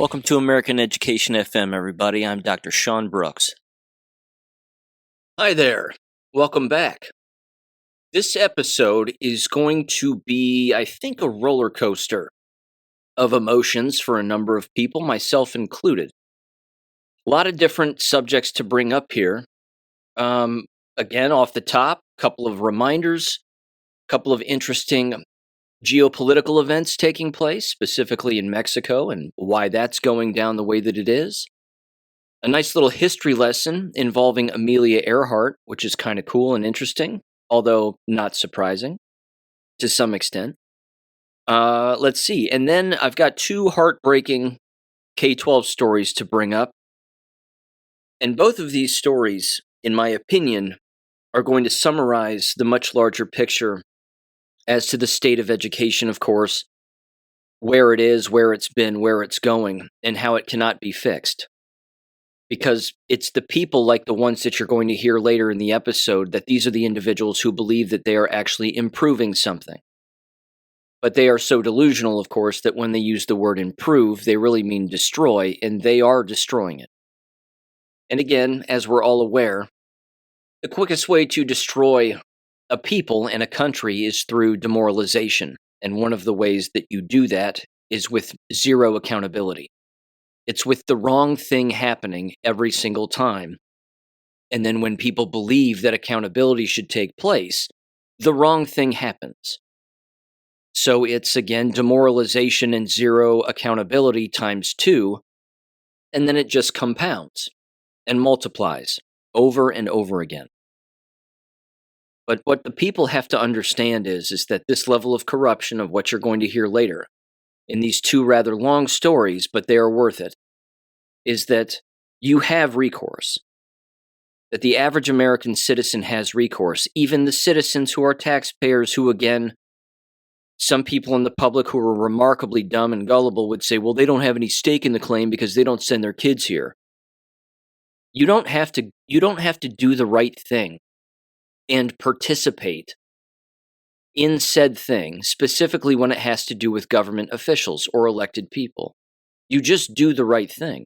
Welcome to American Education FM, everybody. I'm Dr. Sean Brooks. Hi there. Welcome back. This episode is going to be, I think, a roller coaster of emotions for a number of people, myself included. A lot of different subjects to bring up here. Again, off the top, a couple of reminders, a couple of interesting geopolitical events taking place, specifically in Mexico, and why that's going down the way that it is. A nice little history lesson involving Ameillia Earhart, which is kind of cool and interesting, although not surprising to some extent. Let's see. And then I've got two heartbreaking K12 stories to bring up. And both of these stories, in my opinion, are going to summarize the much larger picture as to the state of education, of course, where it is, where it's been, where it's going, and how it cannot be fixed. Because it's the people like the ones that you're going to hear later in the episode that these are the individuals who believe that they are actually improving something. But they are so delusional, of course, that when they use the word improve, they really mean destroy, and they are destroying it. And again, as we're all aware, the quickest way to destroy a people and a country is through demoralization. And one of the ways that you do that is with zero accountability. It's with the wrong thing happening every single time. And then when people believe that accountability should take place, the wrong thing happens. So it's, again, demoralization and zero accountability times 2, and then it just compounds and multiplies over and over again. But what the people have to understand is that this level of corruption of what you're going to hear later, in these two rather long stories, but they are worth it, is that you have recourse. That the average American citizen has recourse. Even the citizens who are taxpayers who, again, some people in the public who are remarkably dumb and gullible would say, well, they don't have any stake in the claim because they don't send their kids here. You don't have to do the right thing and participate in said thing, specifically when it has to do with government officials or elected people. You just do the right thing.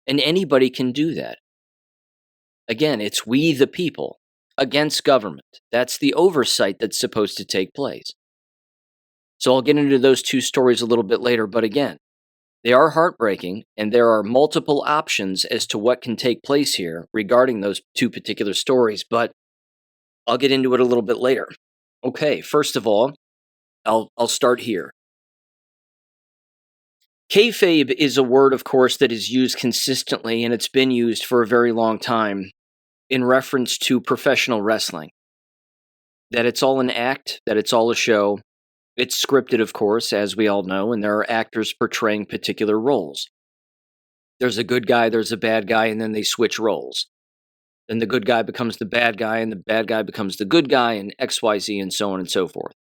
And anybody can do that. Again, it's we the people against government. That's the oversight that's supposed to take place. So I'll get into those two stories a little bit later, but again, they are heartbreaking, and there are multiple options as to what can take place here regarding those two particular stories, but I'll get into it a little bit later. Okay, first of all, I'll start here. Kayfabe is a word, of course, that is used consistently, and it's been used for a very long time in reference to professional wrestling. That it's all an act, that it's all a show. It's scripted, of course, as we all know, and there are actors portraying particular roles. There's a good guy, there's a bad guy, and then they switch roles. Then the good guy becomes the bad guy, and the bad guy becomes the good guy, and XYZ, and so on and so forth.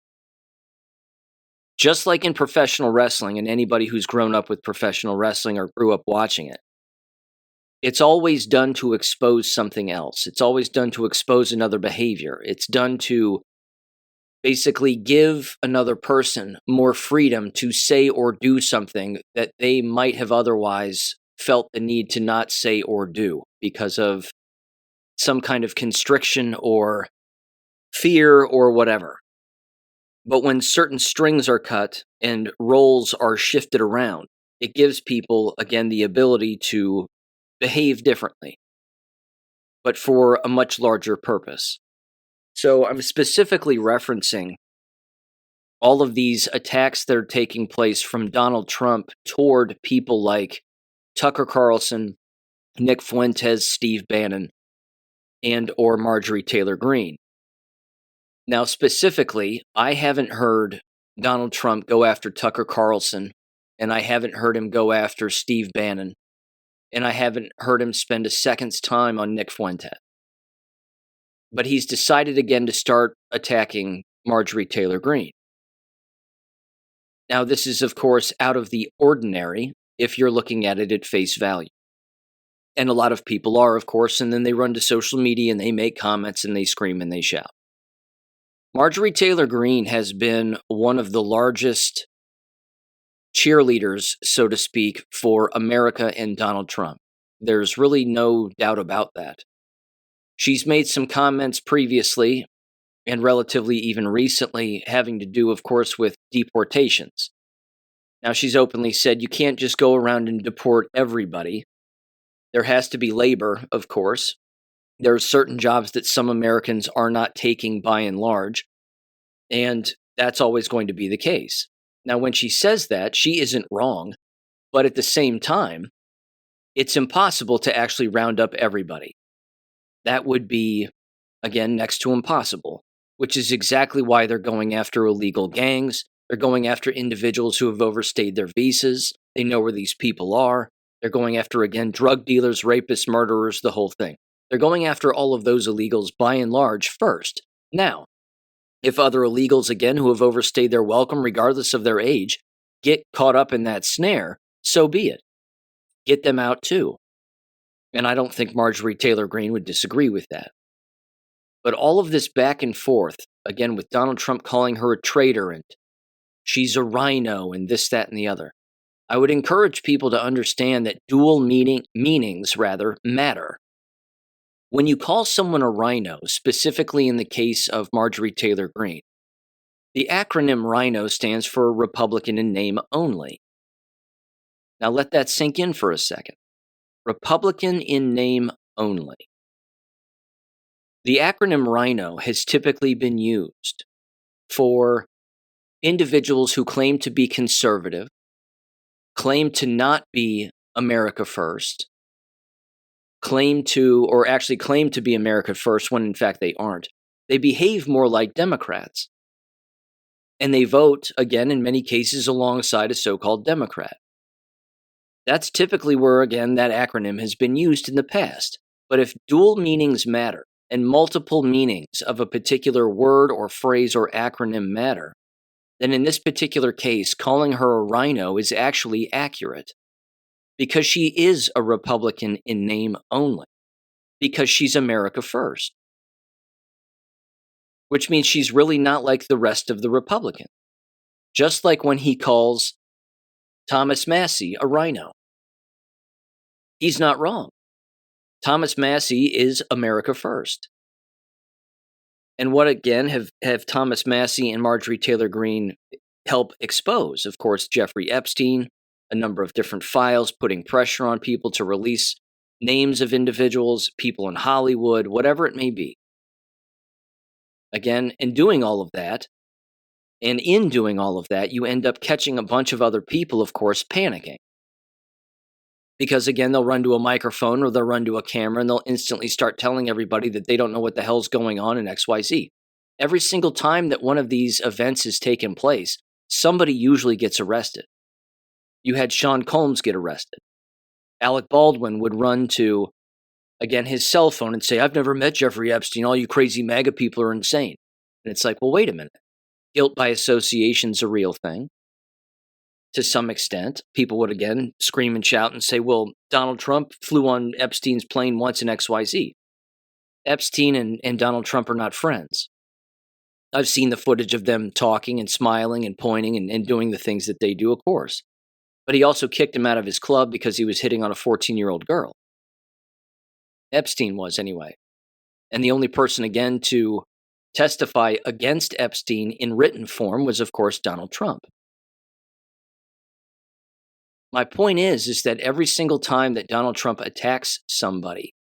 Just like in professional wrestling, and anybody who's grown up with professional wrestling or grew up watching it, it's always done to expose something else. It's always done to expose another behavior. It's done to basically give another person more freedom to say or do something that they might have otherwise felt the need to not say or do because of some kind of constriction or fear or whatever. But when certain strings are cut and roles are shifted around, it gives people, again, the ability to behave differently, but for a much larger purpose. So I'm specifically referencing all of these attacks that are taking place from Donald Trump toward people like Tucker Carlson, Nick Fuentes, Steve Bannon, and or Marjorie Taylor Greene. Now, specifically, I haven't heard Donald Trump go after Tucker Carlson, and I haven't heard him go after Steve Bannon, and I haven't heard him spend a second's time on Nick Fuentes. But he's decided again to start attacking Marjorie Taylor Greene. Now, this is, of course, out of the ordinary if you're looking at it at face value. And a lot of people are, of course, and then they run to social media and they make comments and they scream and they shout. Marjorie Taylor Greene has been one of the largest cheerleaders, so to speak, for America and Donald Trump. There's really no doubt about that. She's made some comments previously and relatively even recently having to do, of course, with deportations. Now, she's openly said you can't just go around and deport everybody. There has to be labor, of course. There are certain jobs that some Americans are not taking by and large, and that's always going to be the case. Now, when she says that, she isn't wrong, but at the same time, it's impossible to actually round up everybody. That would be, again, next to impossible, which is exactly why they're going after illegal gangs. They're going after individuals who have overstayed their visas. They know where these people are. They're going after, again, drug dealers, rapists, murderers, the whole thing. They're going after all of those illegals by and large first. Now, if other illegals, again, who have overstayed their welcome, regardless of their age, get caught up in that snare, so be it. Get them out too. And I don't think Marjorie Taylor Greene would disagree with that. But all of this back and forth, again, with Donald Trump calling her a traitor and she's a rhino and this, that, and the other, I would encourage people to understand that dual meanings matter. When you call someone a rhino, specifically in the case of Marjorie Taylor Greene, the acronym RHINO stands for Republican in name only. Now let that sink in for a second. Republican in name only. The acronym RHINO has typically been used for individuals who claim to be conservative, claim to not be America first, claim to be America first when in fact they aren't. They behave more like Democrats. And they vote, again, in many cases, alongside a so-called Democrat. That's typically where, again, that acronym has been used in the past. But if dual meanings matter, and multiple meanings of a particular word or phrase or acronym matter, then in this particular case, calling her a rhino is actually accurate. Because she is a Republican in name only. Because she's America first. Which means she's really not like the rest of the Republicans. Just like when he calls Thomas Massie a rhino. He's not wrong. Thomas Massie is America first. And what, again, have Thomas Massie and Marjorie Taylor Greene help expose? Of course, Jeffrey Epstein, a number of different files, putting pressure on people to release names of individuals, people in Hollywood, whatever it may be. Again, in doing all of that, you end up catching a bunch of other people, of course, panicking. Because, again, they'll run to a microphone or they'll run to a camera and they'll instantly start telling everybody that they don't know what the hell's going on in XYZ. Every single time that one of these events has taken place, somebody usually gets arrested. You had Sean Combs get arrested. Alec Baldwin would run to, again, his cell phone and say, I've never met Jeffrey Epstein. All you crazy MAGA people are insane. And it's like, well, wait a minute. Guilt by association is a real thing. To some extent, people would again scream and shout and say, well, Donald Trump flew on Epstein's plane once in XYZ. Epstein and Donald Trump are not friends. I've seen the footage of them talking and smiling and pointing and doing the things that they do, of course. But he also kicked him out of his club because he was hitting on a 14-year-old girl. Epstein was, anyway. And the only person, again, to testify against Epstein in written form was, of course, Donald Trump. My point is that every single time that Donald Trump attacks somebody,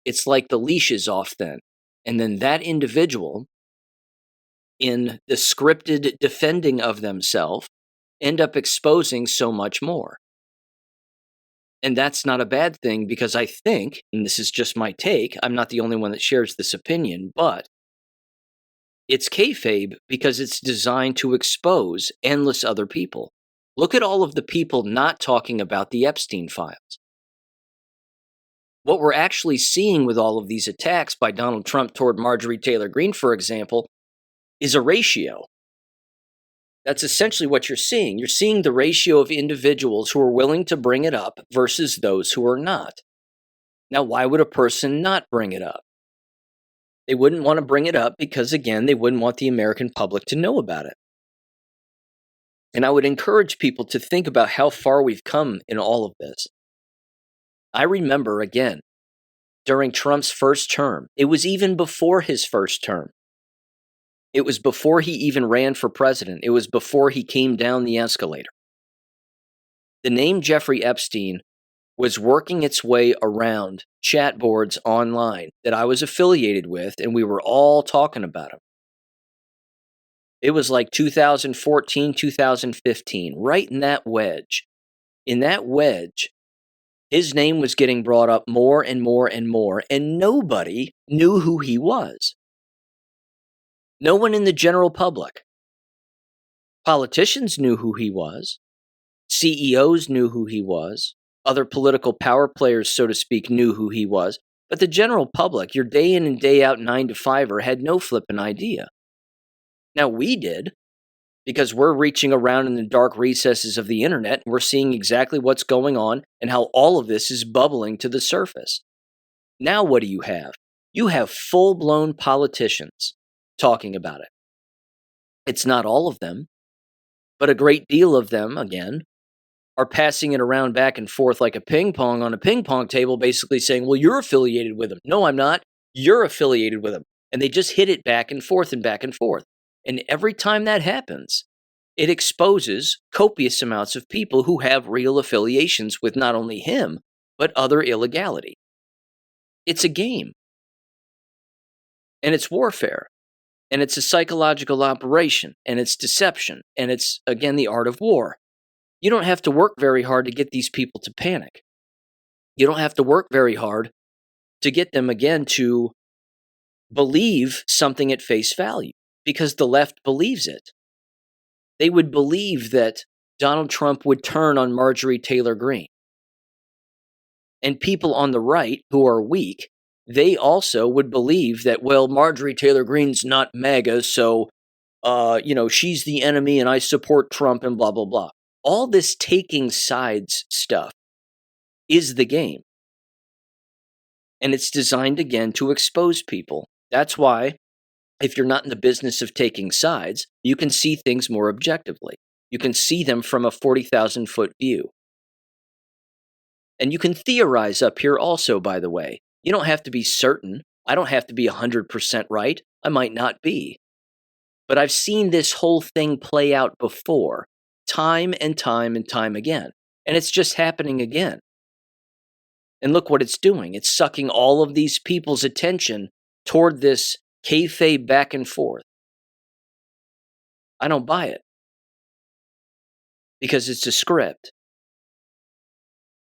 it's like the leash is off then. And then that individual, in the scripted defending of themselves, end up exposing so much more. And that's not a bad thing because I think, and this is just my take, I'm not the only one that shares this opinion, but it's kayfabe because it's designed to expose endless other people. Look at all of the people not talking about the Epstein files. What we're actually seeing with all of these attacks by Donald Trump toward Marjorie Taylor Greene, for example, is a ratio. That's essentially what you're seeing. You're seeing the ratio of individuals who are willing to bring it up versus those who are not. Now, why would a person not bring it up? They wouldn't want to bring it up because, again, they wouldn't want the American public to know about it. And I would encourage people to think about how far we've come in all of this. I remember, again, during Trump's first term, it was even before his first term. It was before he even ran for president. It was before he came down the escalator. The name Jeffrey Epstein was working its way around chat boards online that I was affiliated with, and we were all talking about him. It was like 2014, 2015, right in that wedge. In that wedge, his name was getting brought up more and more and more, and nobody knew who he was. No one in the general public. Politicians knew who he was. CEOs knew who he was. Other political power players, so to speak, knew who he was. But the general public, your day in and day out 9-to-5er, had no flippin' idea. Now we did, because we're reaching around in the dark recesses of the internet, and we're seeing exactly what's going on and how all of this is bubbling to the surface. Now what do you have? You have full-blown politicians talking about it. It's not all of them, but a great deal of them, again, are passing it around back and forth like a ping pong on a ping pong table, basically saying, well, you're affiliated with him. No, I'm not. You're affiliated with him. And they just hit it back and forth and back and forth. And every time that happens, it exposes copious amounts of people who have real affiliations with not only him, but other illegality. It's a game. And it's warfare. And it's a psychological operation. And it's deception. And it's, again, the art of war. You don't have to work very hard to get these people to panic. You don't have to work very hard to get them, again, to believe something at face value, because the left believes it. They would believe that Donald Trump would turn on Marjorie Taylor Greene. And people on the right who are weak, they also would believe that, well, Marjorie Taylor Greene's not MAGA, so, she's the enemy and I support Trump and blah, blah, blah. All this taking sides stuff is the game. And it's designed, again, to expose people. That's why, if you're not in the business of taking sides, you can see things more objectively. You can see them from a 40,000-foot view. And you can theorize up here also, by the way. You don't have to be certain. I don't have to be 100% right. I might not be. But I've seen this whole thing play out before, time and time and time again. And it's just happening again. And look what it's doing. It's sucking all of these people's attention toward this kayfabe back and forth. I don't buy it. Because it's a script.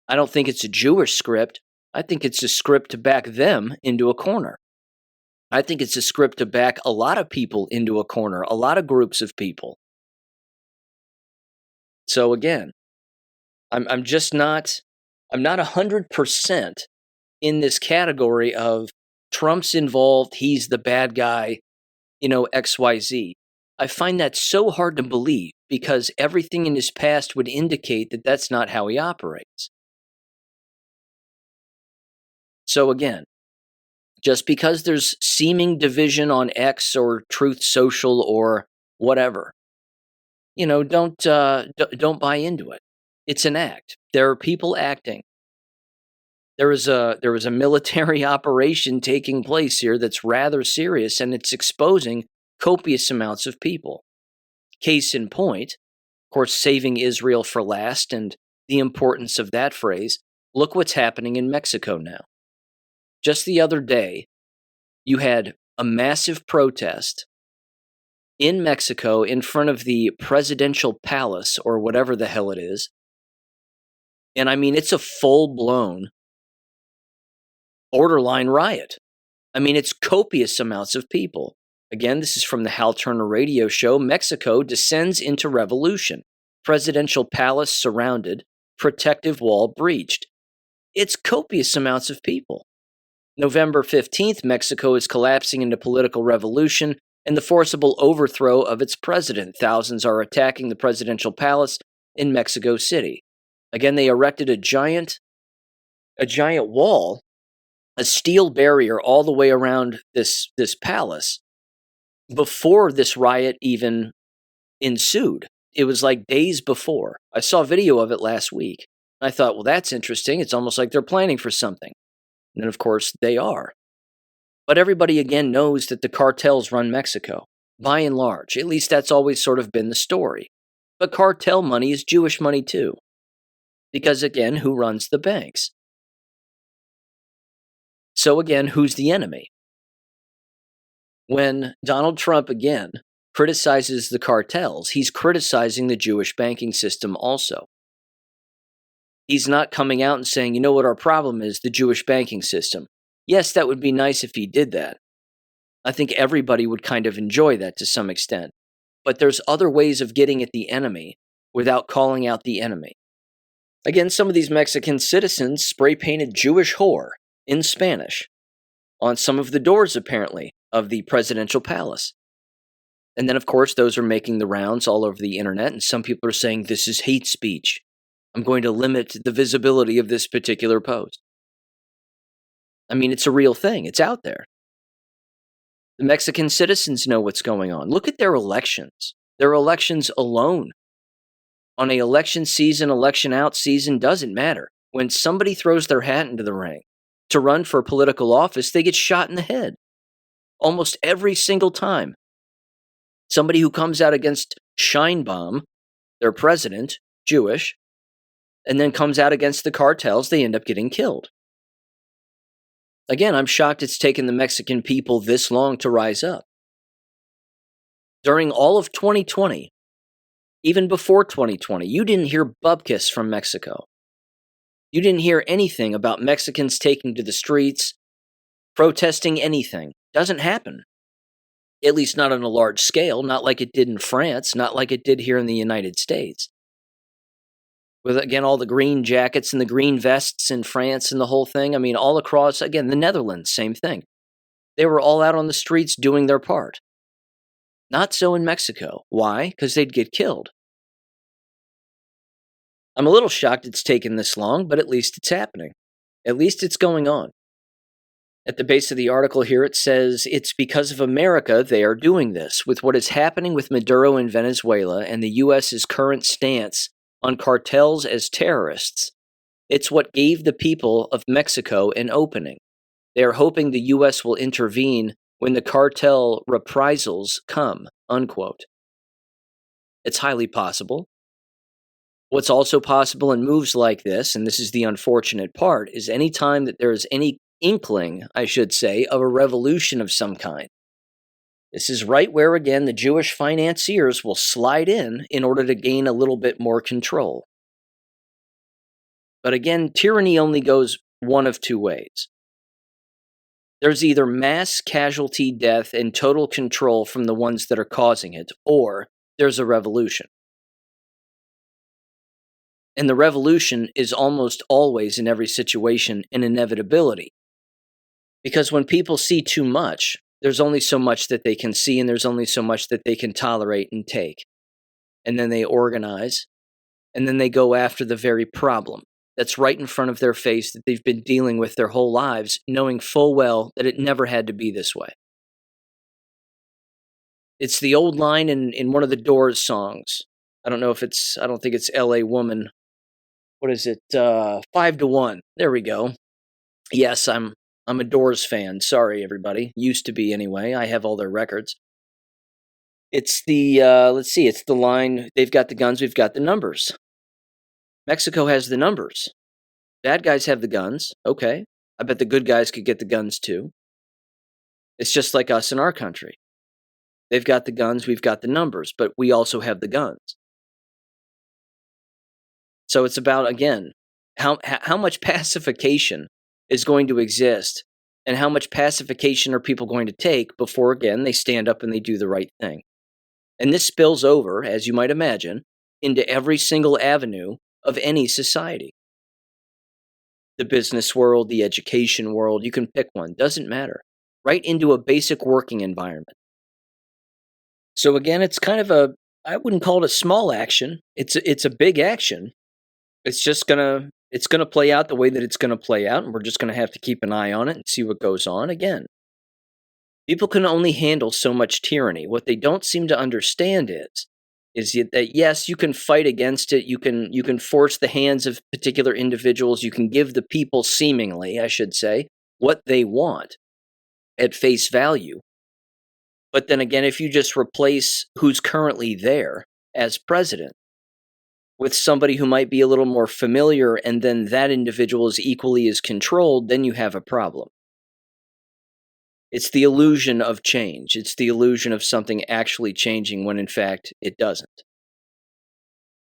I don't think it's a Jewish script. I think it's a script to back them into a corner. I think it's a script to back a lot of people into a corner, a lot of groups of people. So again, I'm not 100% in this category of Trump's involved, he's the bad guy, XYZ. I find that so hard to believe because everything in his past would indicate that that's not how he operates. So again, just because there's seeming division on X or Truth Social or whatever, don't buy into it. It's an act. There are people acting. There was a military operation taking place here that's rather serious, and it's exposing copious amounts of people. Case in point, of course, saving Israel for last and the importance of that phrase. Look what's happening in Mexico now. Just the other day, you had a massive protest in Mexico in front of the presidential palace or whatever the hell it is. And I mean, it's a full-blown borderline riot. I mean, it's copious amounts of people. Again, this is from the Hal Turner radio show. Mexico descends into revolution. Presidential palace surrounded. Protective wall breached. It's copious amounts of people. November 15th, Mexico is collapsing into political revolution and the forcible overthrow of its president. Thousands are attacking the presidential palace in Mexico City. Again, they erected a giant wall, a steel barrier all the way around this palace before this riot even ensued. it was like days before. I saw a video of it last week. I thought, well, that's interesting. It's almost like they're planning for something. And then, of course, they are. But everybody, again, knows that the cartels run Mexico, by and large. At least that's always sort of been the story. But cartel money is Jewish money, too. Because, again, who runs the banks? So, again, who's the enemy? When Donald Trump, again, criticizes the cartels, he's criticizing the Jewish banking system also. He's not coming out and saying, you know what our problem is, the Jewish banking system. Yes, that would be nice if he did that. I think everybody would kind of enjoy that to some extent. But there's other ways of getting at the enemy without calling out the enemy. Again, some of these Mexican citizens spray-painted Jewish whore in Spanish on some of the doors, apparently, of the presidential palace. And then, of course, those are making the rounds all over the internet, and some people are saying this is hate speech. I'm going to limit the visibility of this particular post. I mean, it's a real thing. It's out there. The Mexican citizens know what's going on. Look at their elections. Their elections alone. On an election season, election out season, doesn't matter. When somebody throws their hat into the ring to run for political office, they get shot in the head. Almost every single time. Somebody who comes out against Scheinbaum, their president, Jewish, and then comes out against the cartels, they end up getting killed. Again, I'm shocked it's taken the Mexican people this long to rise up. During all of 2020, even before 2020, you didn't hear bupkis from Mexico. You didn't hear anything about Mexicans taking to the streets, protesting anything. Doesn't happen. At least not on a large scale, not like it did in France, not like it did here in the United States. With, again, all the green jackets and the green vests in France and the whole thing. I mean, all across, again, the Netherlands, same thing. They were all out on the streets doing their part. Not so in Mexico. Why? Because they'd get killed. I'm a little shocked it's taken this long, but at least it's happening. At least it's going on. At the base of the article here, it says, it's because of America they are doing this. With what is happening with Maduro in Venezuela and the U.S.'s current stance on cartels as terrorists, it's what gave the people of Mexico an opening. They are hoping the U.S. will intervene when the cartel reprisals come, unquote. It's highly possible. What's also possible in moves like this, and this is the unfortunate part, is any time that there is any inkling, I should say, of a revolution of some kind. This is right where, again, the Jewish financiers will slide in order to gain a little bit more control. But again, tyranny only goes one of two ways. There's either mass casualty death and total control from the ones that are causing it, or there's a revolution. And the revolution is almost always, in every situation, an inevitability. Because when people see too much, there's only so much that they can see, and there's only so much that they can tolerate and take. And then they organize, and then they go after the very problem that's right in front of their face that they've been dealing with their whole lives, knowing full well that it never had to be this way. It's the old line in one of the Doors songs. I don't think it's L.A. Woman. What is it? 5 to 1. There we go. Yes, I'm a Doors fan. Sorry, everybody. Used to be anyway. I have all their records. It's the, it's the line, they've got the guns, we've got the numbers. Mexico has the numbers. Bad guys have the guns. Okay. I bet the good guys could get the guns too. It's just like us in our country. They've got the guns, we've got the numbers, but we also have the guns. So it's about, again, how much pacification is going to exist, and how much pacification are people going to take before, again, they stand up and they do the right thing. And this spills over, as you might imagine, into every single avenue of any society. The business world, the education world, you can pick one, doesn't matter. Right into a basic working environment. So again, it's kind of I wouldn't call it a small action. It's a big action. It's just gonna play out the way that it's gonna play out, and we're just gonna have to keep an eye on it and see what goes on. Again, people can only handle so much tyranny. What they don't seem to understand is that yes, you can fight against it. You can force the hands of particular individuals. You can give the people, seemingly, I should say, what they want at face value. But then again, if you just replace who's currently there as president with somebody who might be a little more familiar, and then that individual is equally as controlled, then you have a problem. It's the illusion of change. It's the illusion of something actually changing when in fact it doesn't.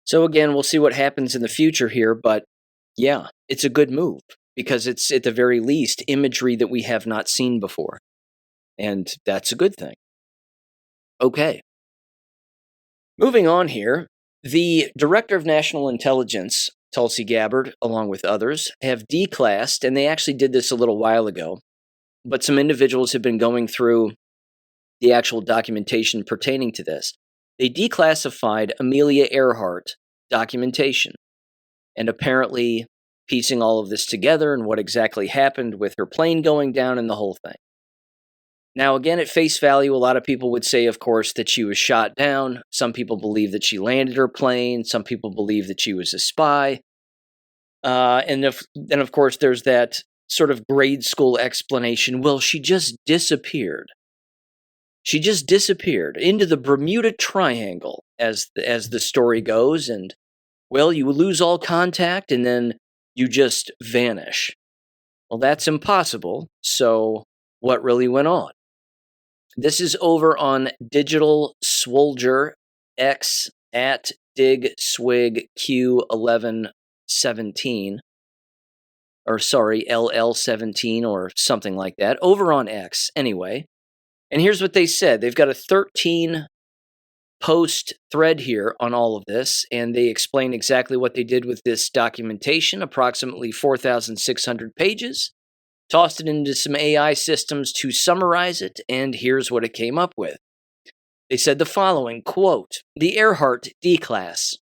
So again, we'll see what happens in the future here, but yeah, it's a good move because it's at the very least imagery that we have not seen before. And that's a good thing. Okay. Moving on here, the Director of National Intelligence, Tulsi Gabbard, along with others, have declassed, and they actually did this a little while ago, but some individuals have been going through the actual documentation pertaining to this. They declassified Ameillia Earhart documentation, and apparently piecing all of this together and what exactly happened with her plane going down and the whole thing. Now, again, at face value, a lot of people would say, of course, that she was shot down. Some people believe that she landed her plane. Some people believe that she was a spy. And then, of course, there's that sort of grade school explanation. Well, she just disappeared. She just disappeared into the Bermuda Triangle, as the story goes. And, well, you lose all contact and then you just vanish. Well, that's impossible. So what really went on? This is over on Digital Swolger X at DigSwig Q1117, or sorry, LL17 or something like that, over on X anyway. And here's what they said. They've got a 13 post thread here on all of this, and they explain exactly what they did with this documentation, approximately 4,600 pages. Tossed it into some AI systems to summarize it, and here's what it came up with. They said the following, quote, "The Earhart declass.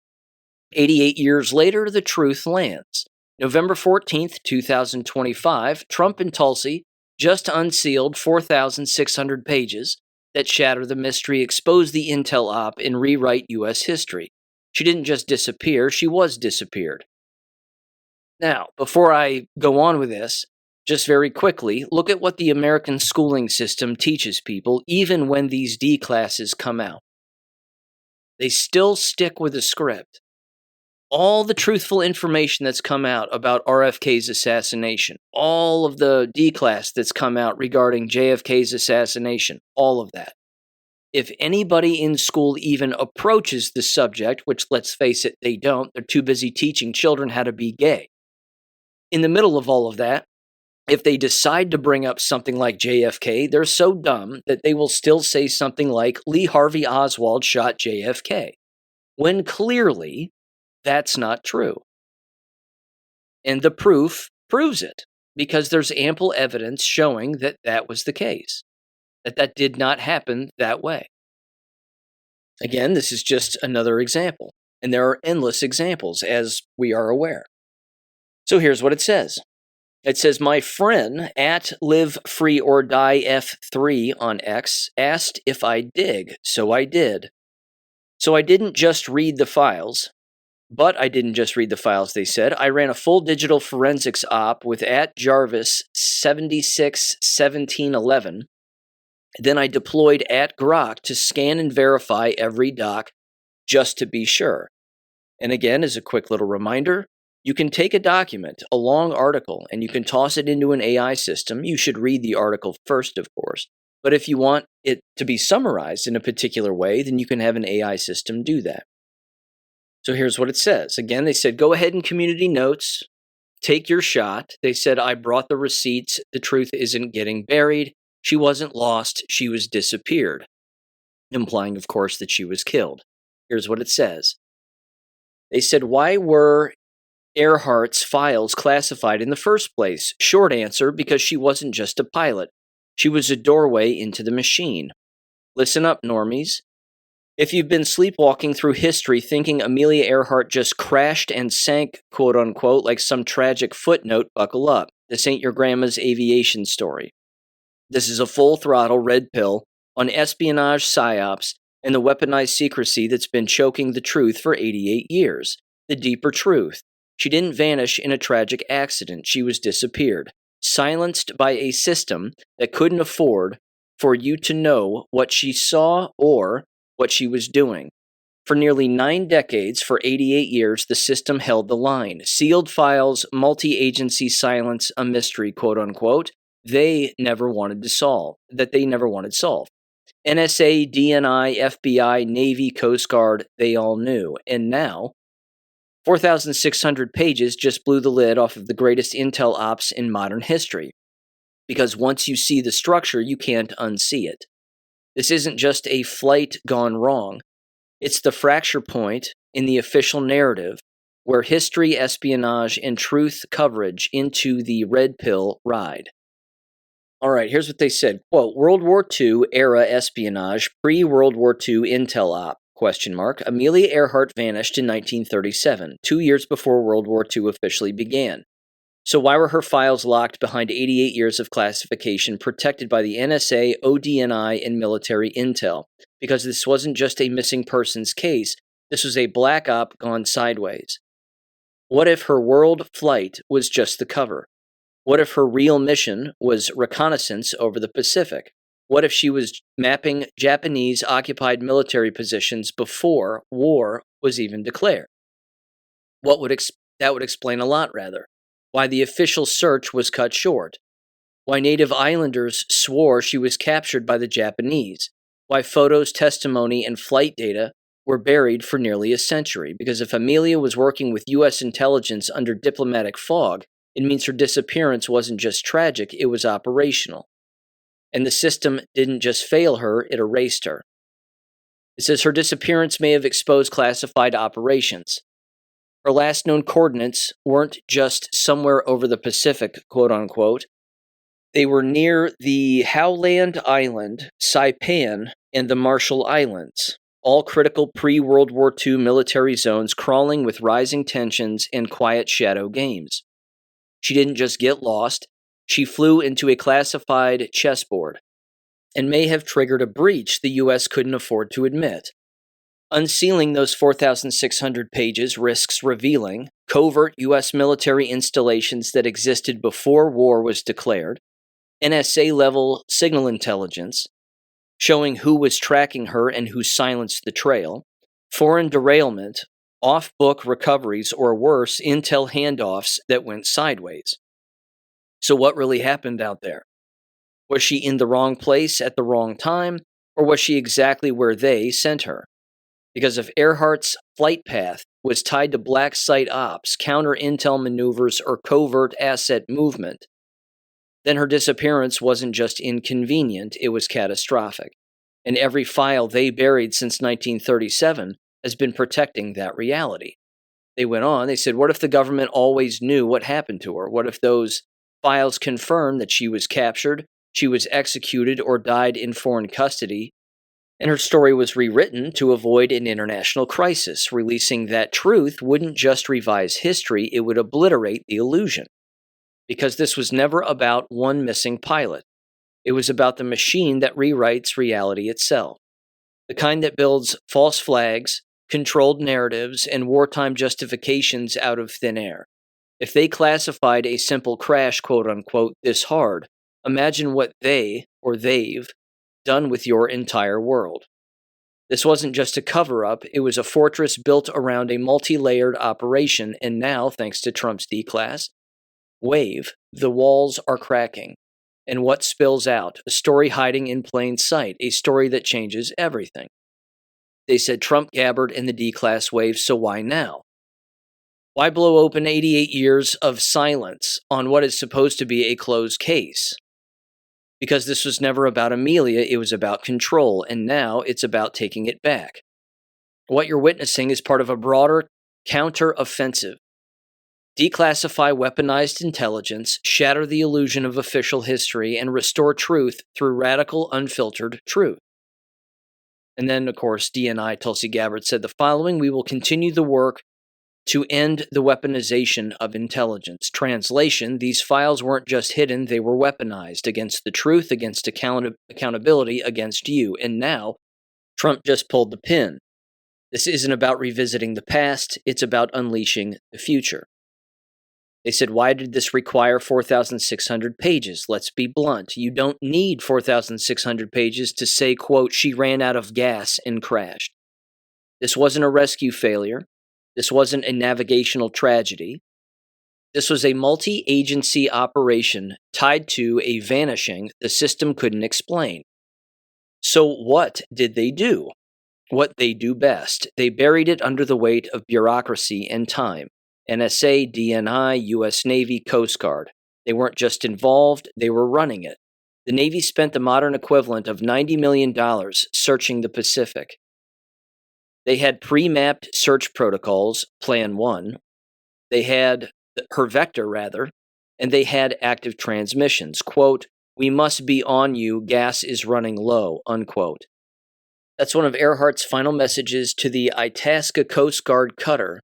88 years later, the truth lands. November 14th, 2025, Trump and Tulsi just unsealed 4,600 pages that shatter the mystery, expose the intel op, and rewrite U.S. history. She didn't just disappear, she was disappeared." Now, before I go on with this, just very quickly, look at what the American schooling system teaches people, even when these declasses come out. They still stick with the script. All the truthful information that's come out about RFK's assassination, all of the declass that's come out regarding JFK's assassination, all of that. If anybody in school even approaches the subject, which let's face it, they don't, they're too busy teaching children how to be gay. In the middle of all of that, if they decide to bring up something like JFK, they're so dumb that they will still say something like Lee Harvey Oswald shot JFK, when clearly that's not true. And the proof proves it, because there's ample evidence showing that that was the case, that did not happen that way. Again, this is just another example, and there are endless examples, as we are aware. So here's what it says. It says, my friend at LiveFreeOrDieF3 on X asked if I dig, so I did. So I didn't just read the files, but I didn't just read the files, they said. I ran a full digital forensics op with at Jarvis 761711. Then I deployed at Grok to scan and verify every doc just to be sure. And again, as a quick little reminder, you can take a document, a long article, and you can toss it into an AI system. You should read the article first, of course. But if you want it to be summarized in a particular way, then you can have an AI system do that. So here's what it says. Again, they said, go ahead in community notes, take your shot. They said, I brought the receipts. The truth isn't getting buried. She wasn't lost. She was disappeared. Implying, of course, that she was killed. Here's what it says. They said, why were Earhart's files classified in the first place? Short answer, because she wasn't just a pilot. She was a doorway into the machine. Listen up, normies. If you've been sleepwalking through history thinking Ameillia Earhart just crashed and sank, quote unquote, like some tragic footnote, buckle up. This ain't your grandma's aviation story. This is a full throttle red pill on espionage psyops and the weaponized secrecy that's been choking the truth for 88 years. The deeper truth. She didn't vanish in a tragic accident. She was disappeared, silenced by a system that couldn't afford for you to know what she saw or what she was doing. For nearly 9 decades, for 88 years, the system held the line. Sealed files, multi-agency silence, a mystery, quote unquote, they never wanted solved. NSA, DNI, FBI, Navy, Coast Guard, they all knew. And now, 4,600 pages just blew the lid off of the greatest intel ops in modern history. Because once you see the structure, you can't unsee it. This isn't just a flight gone wrong. It's the fracture point in the official narrative where history, espionage, and truth coverage into the red pill ride. All right, here's what they said. Quote, World War II era espionage, pre-World War II intel op, ? Ameillia Earhart vanished in 1937, 2 years before World War II officially began. So why were her files locked behind 88 years of classification protected by the NSA, ODNI, and military intel? Because this wasn't just a missing persons case, this was a black op gone sideways. What if her world flight was just the cover? What if her real mission was reconnaissance over the Pacific? What if she was mapping Japanese-occupied military positions before war was even declared? That would explain a lot, rather. Why the official search was cut short. Why native islanders swore she was captured by the Japanese. Why photos, testimony, and flight data were buried for nearly a century. Because if Ameillia was working with U.S. intelligence under diplomatic fog, it means her disappearance wasn't just tragic, it was operational. And the system didn't just fail her, it erased her. It says her disappearance may have exposed classified operations. Her last known coordinates weren't just somewhere over the Pacific, quote unquote. They were near the Howland Island, Saipan, and the Marshall Islands, all critical pre-World War II military zones crawling with rising tensions and quiet shadow games. She didn't just get lost, she flew into a classified chessboard and may have triggered a breach the U.S. couldn't afford to admit. Unsealing those 4,600 pages risks revealing covert U.S. military installations that existed before war was declared, NSA-level signal intelligence, showing who was tracking her and who silenced the trail, foreign derailment, off-book recoveries, or worse, intel handoffs that went sideways. So what really happened out there? Was she in the wrong place at the wrong time, or was she exactly where they sent her? Because if Earhart's flight path was tied to black site ops, counter-intel maneuvers, or covert asset movement, then her disappearance wasn't just inconvenient, it was catastrophic. And every file they buried since 1937 has been protecting that reality. They went on, they said, what if the government always knew what happened to her? What if those files confirmed that she was captured, she was executed, or died in foreign custody, and her story was rewritten to avoid an international crisis? Releasing that truth wouldn't just revise history, it would obliterate the illusion. Because this was never about one missing pilot. It was about the machine that rewrites reality itself. The kind that builds false flags, controlled narratives, and wartime justifications out of thin air. If they classified a simple crash, quote unquote, this hard, imagine what they've done with your entire world. This wasn't just a cover-up, it was a fortress built around a multi-layered operation, and now, thanks to Trump's declass wave, the walls are cracking. And what spills out? A story hiding in plain sight, a story that changes everything. They said Trump gabbered in the declass wave, so why now? Why blow open 88 years of silence on what is supposed to be a closed case? Because this was never about Ameillia, it was about control, and now it's about taking it back. What you're witnessing is part of a broader counter-offensive. Declassify weaponized intelligence, shatter the illusion of official history, and restore truth through radical, unfiltered truth. And then, of course, DNI Tulsi Gabbard said the following: we will continue the work to end the weaponization of intelligence. Translation: these files weren't just hidden, they were weaponized against the truth, against accountability, against you. And now, Trump just pulled the pin. This isn't about revisiting the past, it's about unleashing the future. They said, why did this require 4,600 pages? Let's be blunt. You don't need 4,600 pages to say, quote, she ran out of gas and crashed. This wasn't a rescue failure. This wasn't a navigational tragedy. This was a multi-agency operation tied to a vanishing the system couldn't explain. So what did they do? What they do best. They buried it under the weight of bureaucracy and time. NSA, DNI, U.S. Navy, Coast Guard. They weren't just involved, they were running it. The Navy spent the modern equivalent of $90 million searching the Pacific. They had pre-mapped search protocols, Plan 1. They had her vector, rather, and they had active transmissions. Quote, we must be on you, gas is running low, unquote. That's one of Earhart's final messages to the Itasca Coast Guard cutter.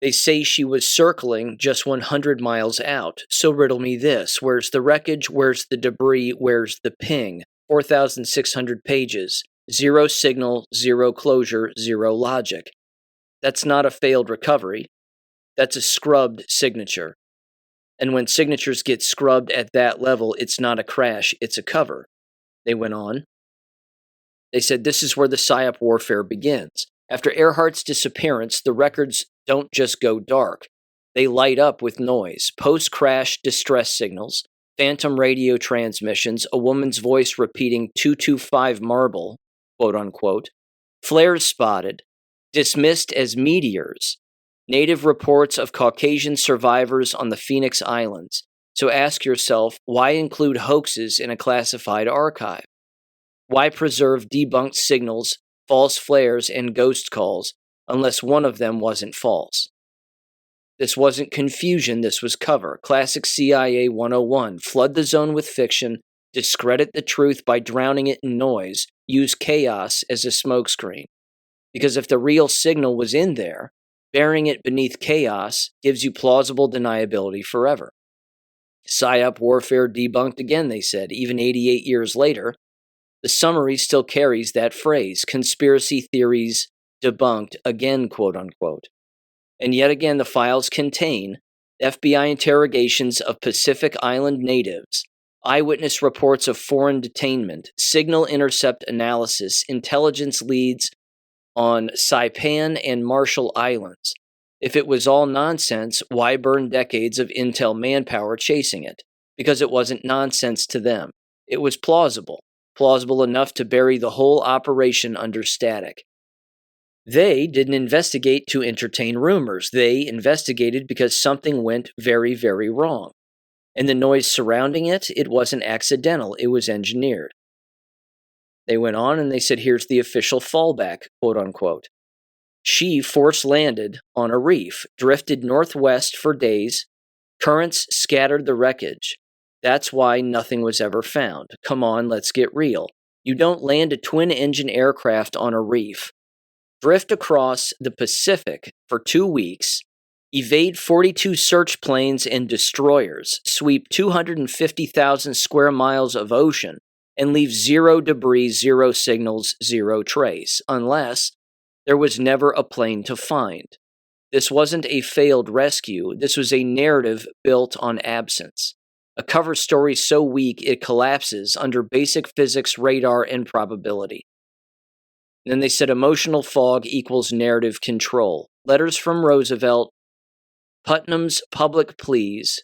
They say she was circling just 100 miles out. So riddle me this. Where's the wreckage? Where's the debris? Where's the ping? 4,600 pages. Zero signal, zero closure, zero logic. That's not a failed recovery. That's a scrubbed signature. And when signatures get scrubbed at that level, it's not a crash, it's a cover. They went on. They said this is where the PSYOP warfare begins. After Earhart's disappearance, the records don't just go dark. They light up with noise, post-crash distress signals, phantom radio transmissions, a woman's voice repeating 225 marble, quote-unquote, flares spotted, dismissed as meteors, native reports of Caucasian survivors on the Phoenix Islands. So ask yourself, why include hoaxes in a classified archive? Why preserve debunked signals, false flares, and ghost calls, unless one of them wasn't false? This wasn't confusion, this was cover. Classic CIA 101. Flood the zone with fiction, discredit the truth by drowning it in noise, use chaos as a smokescreen. Because if the real signal was in there, burying it beneath chaos gives you plausible deniability forever. PSYOP warfare debunked again, they said, even 88 years later. The summary still carries that phrase, conspiracy theories debunked again, quote-unquote. And yet again, the files contain FBI interrogations of Pacific Island natives, eyewitness reports of foreign detainment, signal intercept analysis, intelligence leads on Saipan and Marshall Islands. If it was all nonsense, why burn decades of intel manpower chasing it? Because it wasn't nonsense to them. It was plausible enough to bury the whole operation under static. They didn't investigate to entertain rumors. They investigated because something went very, very wrong. And the noise surrounding it, it wasn't accidental, it was engineered. They went on and they said, here's the official fallback, quote-unquote. She force-landed on a reef, drifted northwest for days. Currents scattered the wreckage. That's why nothing was ever found. Come on, let's get real. You don't land a twin-engine aircraft on a reef, drift across the Pacific for 2 weeks, evade 42 search planes and destroyers, sweep 250,000 square miles of ocean, and leave zero debris, zero signals, zero trace, unless there was never a plane to find. This wasn't a failed rescue. This was a narrative built on absence. A cover story so weak it collapses under basic physics, radar, and probability. And then they said emotional fog equals narrative control. Letters from Roosevelt, Putnam's public pleas,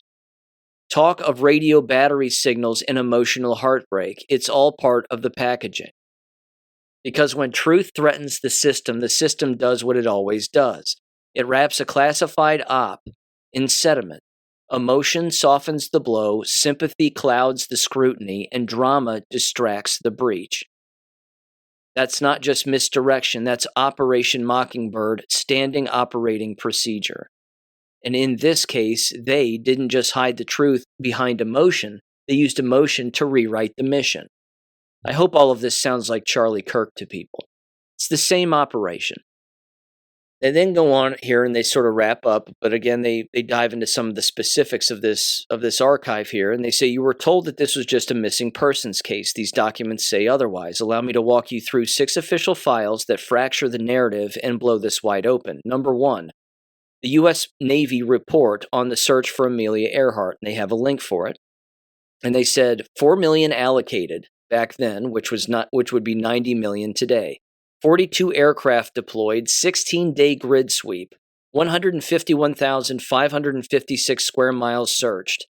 talk of radio battery signals and emotional heartbreak. It's all part of the packaging. Because when truth threatens the system does what it always does. It wraps a classified op in sediment. Emotion softens the blow, sympathy clouds the scrutiny, and drama distracts the breach. That's not just misdirection, that's Operation Mockingbird, standing operating procedure. And in this case, they didn't just hide the truth behind emotion, they used emotion to rewrite the mission. I hope all of this sounds like Charlie Kirk to people. It's the same operation. They then go on here and they sort of wrap up, but again, they dive into some of the specifics of this archive here, and they say, you were told that this was just a missing persons case. These documents say otherwise. Allow me to walk you through 6 official files that fracture the narrative and blow this wide open. Number 1, the U.S. Navy report on the search for Ameillia Earhart, and they have a link for it. And they said $4 million allocated back then, which would be $90 million today. 42 aircraft deployed, 16-day grid sweep, 151,556 square miles searched.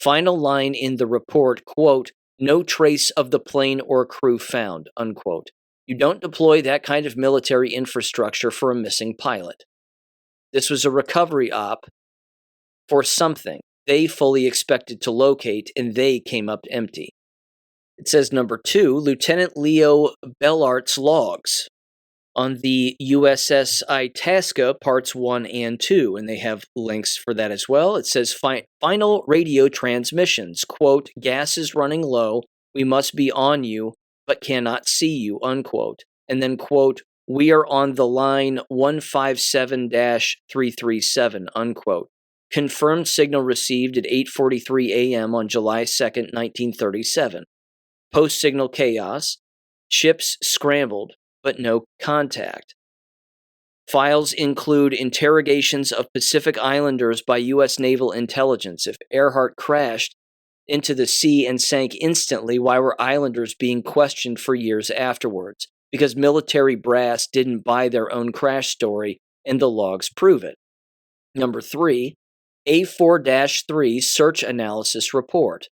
Final line in the report, quote, no trace of the plane or crew found, unquote. You don't deploy that kind of military infrastructure for a missing pilot. This was a recovery op for something they fully expected to locate, and they came up empty. It says number 2, Lieutenant Leo Bellart's logs on the USS Itasca parts 1 and 2, and they have links for that as well. It says final radio transmissions, quote, gas is running low, we must be on you, but cannot see you, unquote. And then, quote, we are on the line 157-337, unquote. Confirmed signal received at 8:43 a.m. on July 2nd, 1937. Post-signal chaos. Ships scrambled, but no contact. Files include interrogations of Pacific Islanders by U.S. Naval Intelligence. If Earhart crashed into the sea and sank instantly, why were Islanders being questioned for years afterwards? Because military brass didn't buy their own crash story, and the logs prove it. Number 3, A4-3 Search Analysis Report.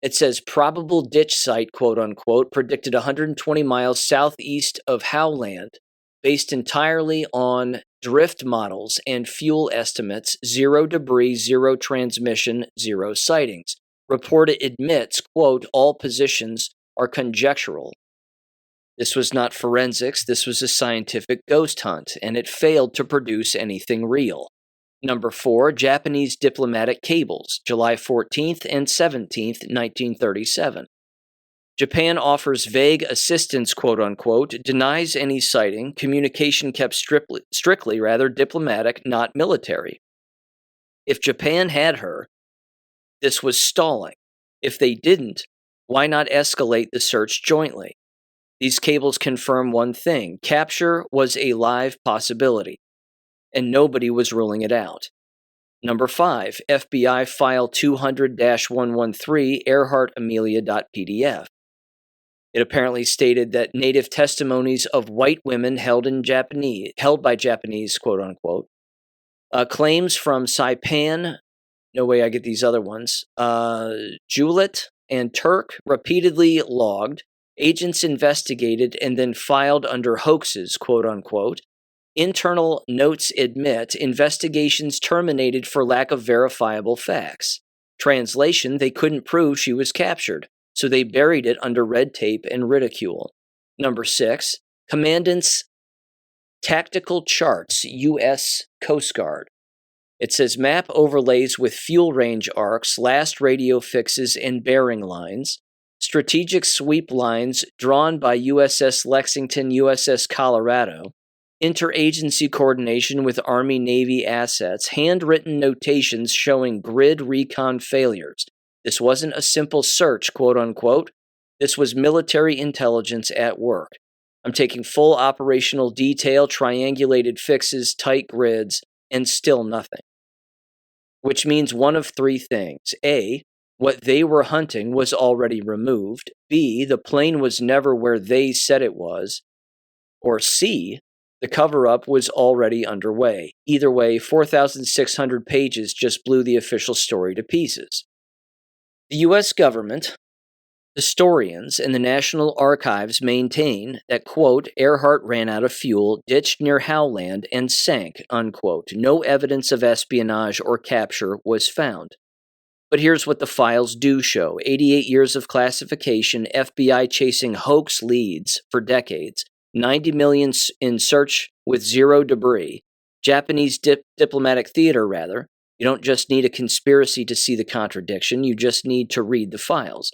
It says probable ditch site, quote unquote, predicted 120 miles southeast of Howland, based entirely on drift models and fuel estimates, 0 debris, 0 transmission, 0 sightings. Report admits, quote, all positions are conjectural. This was not forensics, this was a scientific ghost hunt, and it failed to produce anything real. Number 4, Japanese diplomatic cables, July 14th and 17th, 1937. Japan offers vague assistance, quote unquote, denies any sighting, communication kept strictly diplomatic, not military. If Japan had her, this was stalling. If they didn't, why not escalate the search jointly? These cables confirm one thing: capture was a live possibility, and nobody was ruling it out. Number 5, FBI File 200-113, Earhart-Ameillia.pdf. It apparently stated that native testimonies of white women held by Japanese, quote unquote, claims from Saipan, no way I get these other ones, Juliet and Turk repeatedly logged, agents investigated and then filed under hoaxes, quote unquote. Internal notes admit investigations terminated for lack of verifiable facts. Translation, they couldn't prove she was captured, so they buried it under red tape and ridicule. Number 6, Commandant's Tactical Charts, U.S. Coast Guard. It says map overlays with fuel range arcs, last radio fixes, and bearing lines. Strategic sweep lines drawn by USS Lexington, USS Colorado. Interagency coordination with Army-Navy assets. Handwritten notations showing grid recon failures. This wasn't a simple search, quote unquote. This was military intelligence at work. I'm taking full operational detail, triangulated fixes, tight grids, and still nothing. Which means one of 3 things. A, what they were hunting was already removed. B, the plane was never where they said it was. Or C, the cover-up was already underway. Either way, 4,600 pages just blew the official story to pieces. The U.S. government, historians, and the National Archives maintain that, quote, Earhart ran out of fuel, ditched near Howland, and sank, unquote. No evidence of espionage or capture was found. But here's what the files do show. 88 years of classification, FBI chasing hoax leads for decades, 90 million in search with 0 debris, Japanese diplomatic theater, rather. You don't just need a conspiracy to see the contradiction, you just need to read the files.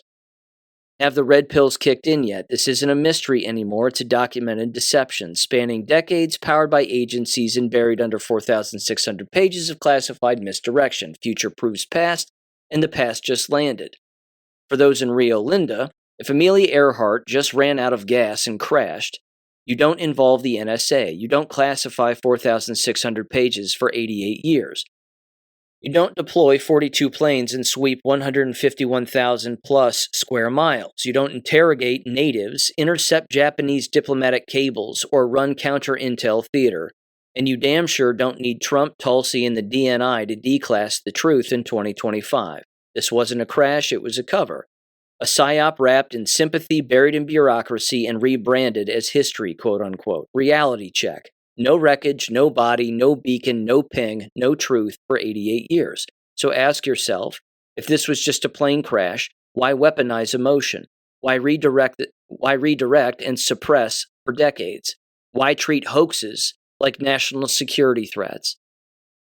Have the red pills kicked in yet? This isn't a mystery anymore. It's a documented deception spanning decades, powered by agencies, and buried under 4,600 pages of classified misdirection. Future proves past, and the past just landed. For those in Rio Linda, if Ameillia Earhart just ran out of gas and crashed, you don't involve the NSA. You don't classify 4,600 pages for 88 years. You don't deploy 42 planes and sweep 151,000 plus square miles. You don't interrogate natives, intercept Japanese diplomatic cables, or run counter-intel theater. And you damn sure don't need Trump, Tulsi, and the DNI to declass the truth in 2025. This wasn't a crash, it was a cover. A psyop wrapped in sympathy, buried in bureaucracy, and rebranded as history, quote-unquote. Reality check. No wreckage, no body, no beacon, no ping, no truth for 88 years. So ask yourself, if this was just a plane crash, why weaponize emotion? Why redirect and suppress for decades? Why treat hoaxes like national security threats?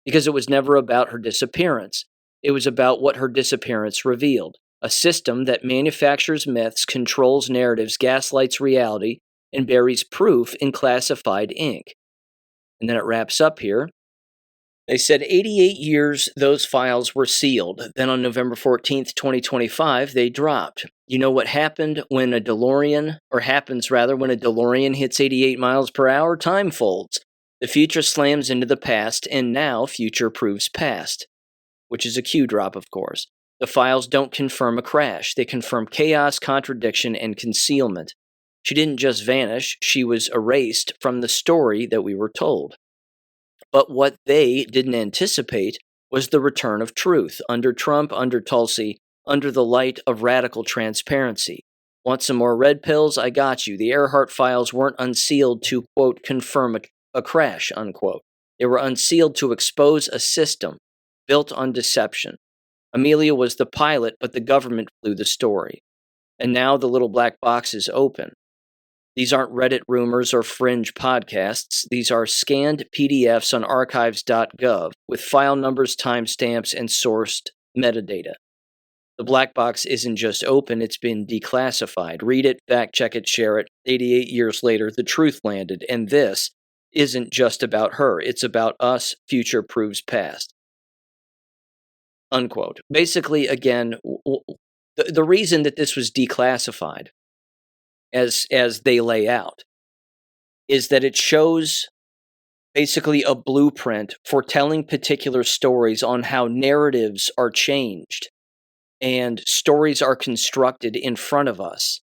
Because it was never about her disappearance. It was about what her disappearance revealed. A system that manufactures myths, controls narratives, gaslights reality, and buries proof in classified ink. And then it wraps up here. They said 88 years those files were sealed. Then on November 14th, 2025, they dropped. You know what happened when a DeLorean, or happens rather, when a DeLorean hits 88 miles per hour? Time folds. The future slams into the past, and now future proves past. Which is a Q drop, of course. The files don't confirm a crash. They confirm chaos, contradiction, and concealment. She didn't just vanish, she was erased from the story that we were told. But what they didn't anticipate was the return of truth, under Trump, under Tulsi, under the light of radical transparency. Want some more red pills? I got you. The Earhart files weren't unsealed to, quote, confirm a crash, unquote. They were unsealed to expose a system built on deception. Ameillia was the pilot, but the government flew the story. And now the little black box is open. These aren't Reddit rumors or fringe podcasts. These are scanned PDFs on archives.gov with file numbers, timestamps, and sourced metadata. The black box isn't just open, it's been declassified. Read it, fact check it, share it. 88 years later, the truth landed, and this isn't just about her. It's about us. Future proves past. Unquote. Basically, again, the reason that this was declassified, as they lay out, is that it shows basically a blueprint for telling particular stories on how narratives are changed and stories are constructed in front of us.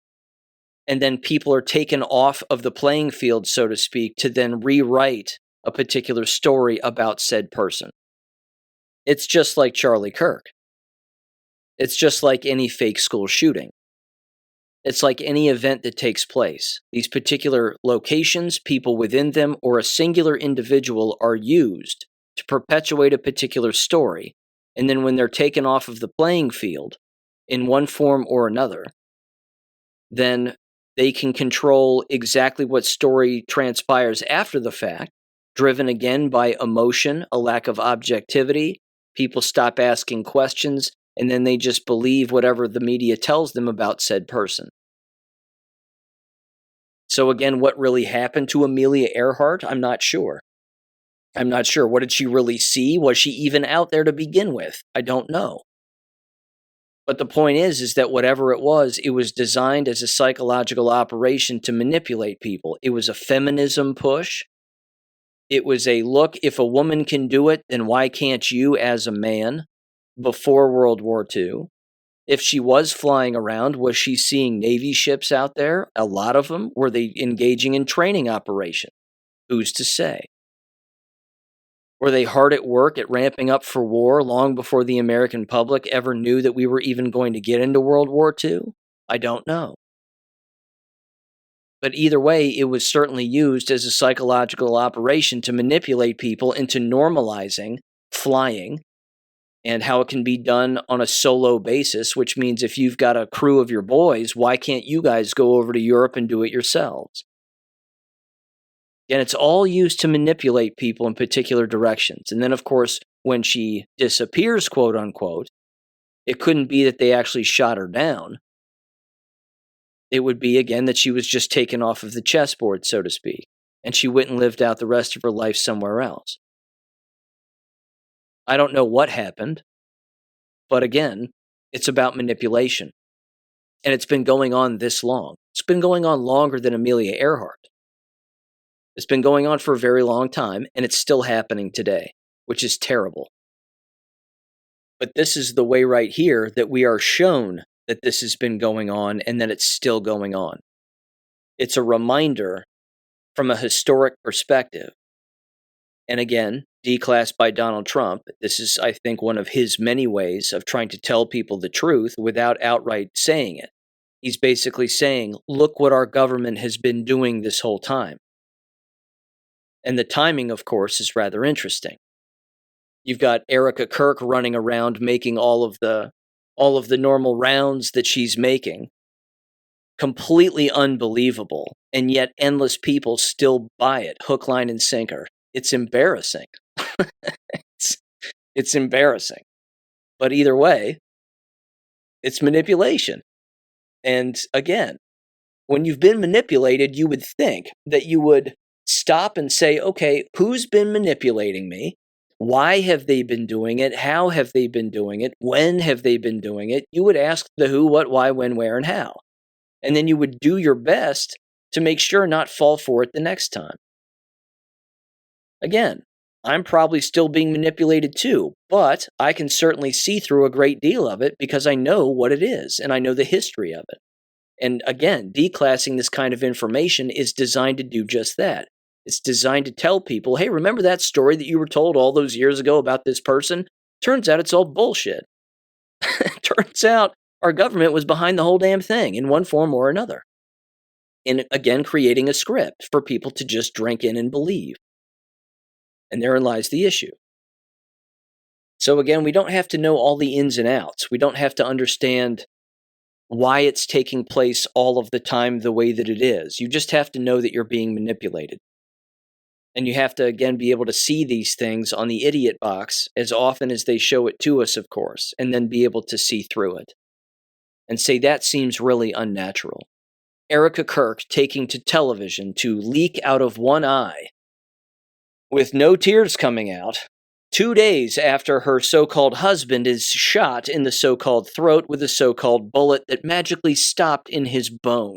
And then people are taken off of the playing field, so to speak, to then rewrite a particular story about said person. It's just like Charlie Kirk. It's just like any fake school shooting. It's like any event that takes place. These particular locations, people within them, or a singular individual are used to perpetuate a particular story. And then when they're taken off of the playing field in one form or another, then they can control exactly what story transpires after the fact, driven again by emotion, a lack of objectivity. People stop asking questions, and then they just believe whatever the media tells them about said person. So again, what really happened to Ameillia Earhart? I'm not sure. What did she really see? Was she even out there to begin with? I don't know. But the point is that whatever it was designed as a psychological operation to manipulate people. It was a feminism push. It was a look, if a woman can do it, then why can't you as a man? Before World War II. If she was flying around, was she seeing Navy ships out there? A lot of them. Were they engaging in training operations? Who's to say? Were they hard at work at ramping up for war long before the American public ever knew that we were even going to get into World War II? I don't know. But either way, it was certainly used as a psychological operation to manipulate people into normalizing flying, and how it can be done on a solo basis, which means if you've got a crew of your boys, why can't you guys go over to Europe and do it yourselves? And it's all used to manipulate people in particular directions. And then, of course, when she disappears, quote unquote, it couldn't be that they actually shot her down. It would be, again, that she was just taken off of the chessboard, so to speak, and she went and lived out the rest of her life somewhere else. I don't know what happened, but again, it's about manipulation. And it's been going on this long. It's been going on longer than Ameillia Earhart. It's been going on for a very long time, and it's still happening today, which is terrible. But this is the way right here that we are shown that this has been going on and that it's still going on. It's a reminder from a historic perspective. And again, declass by Donald Trump. This is, I think, one of his many ways of trying to tell people the truth without outright saying it. He's basically saying, look what our government has been doing this whole time. And the timing, of course, is rather interesting. You've got Erica Kirk running around making all of the normal rounds that she's making. Completely unbelievable. And yet endless people still buy it, hook, line, and sinker. It's embarrassing. It's embarrassing. But either way, it's manipulation. And again, when you've been manipulated, you would think that you would stop and say, okay, who's been manipulating me? Why have they been doing it? How have they been doing it? When have they been doing it? You would ask the who, what, why, when, where, and how. And then you would do your best to make sure not fall for it the next time. Again, I'm probably still being manipulated too, but I can certainly see through a great deal of it because I know what it is and I know the history of it. And again, declassing this kind of information is designed to do just that. It's designed to tell people, hey, remember that story that you were told all those years ago about this person? Turns out it's all bullshit. Turns out our government was behind the whole damn thing in one form or another. And again, creating a script for people to just drink in and believe. And therein lies the issue. So again, we don't have to know all the ins and outs. We don't have to understand why it's taking place all of the time the way that it is. You just have to know that you're being manipulated. And you have to, again, be able to see these things on the idiot box as often as they show it to us, of course, and then be able to see through it. And say that seems really unnatural. Erica Kirk taking to television to leak out of one eye with no tears coming out 2 days after her so-called husband is shot in the so-called throat with a so-called bullet that magically stopped in his bone.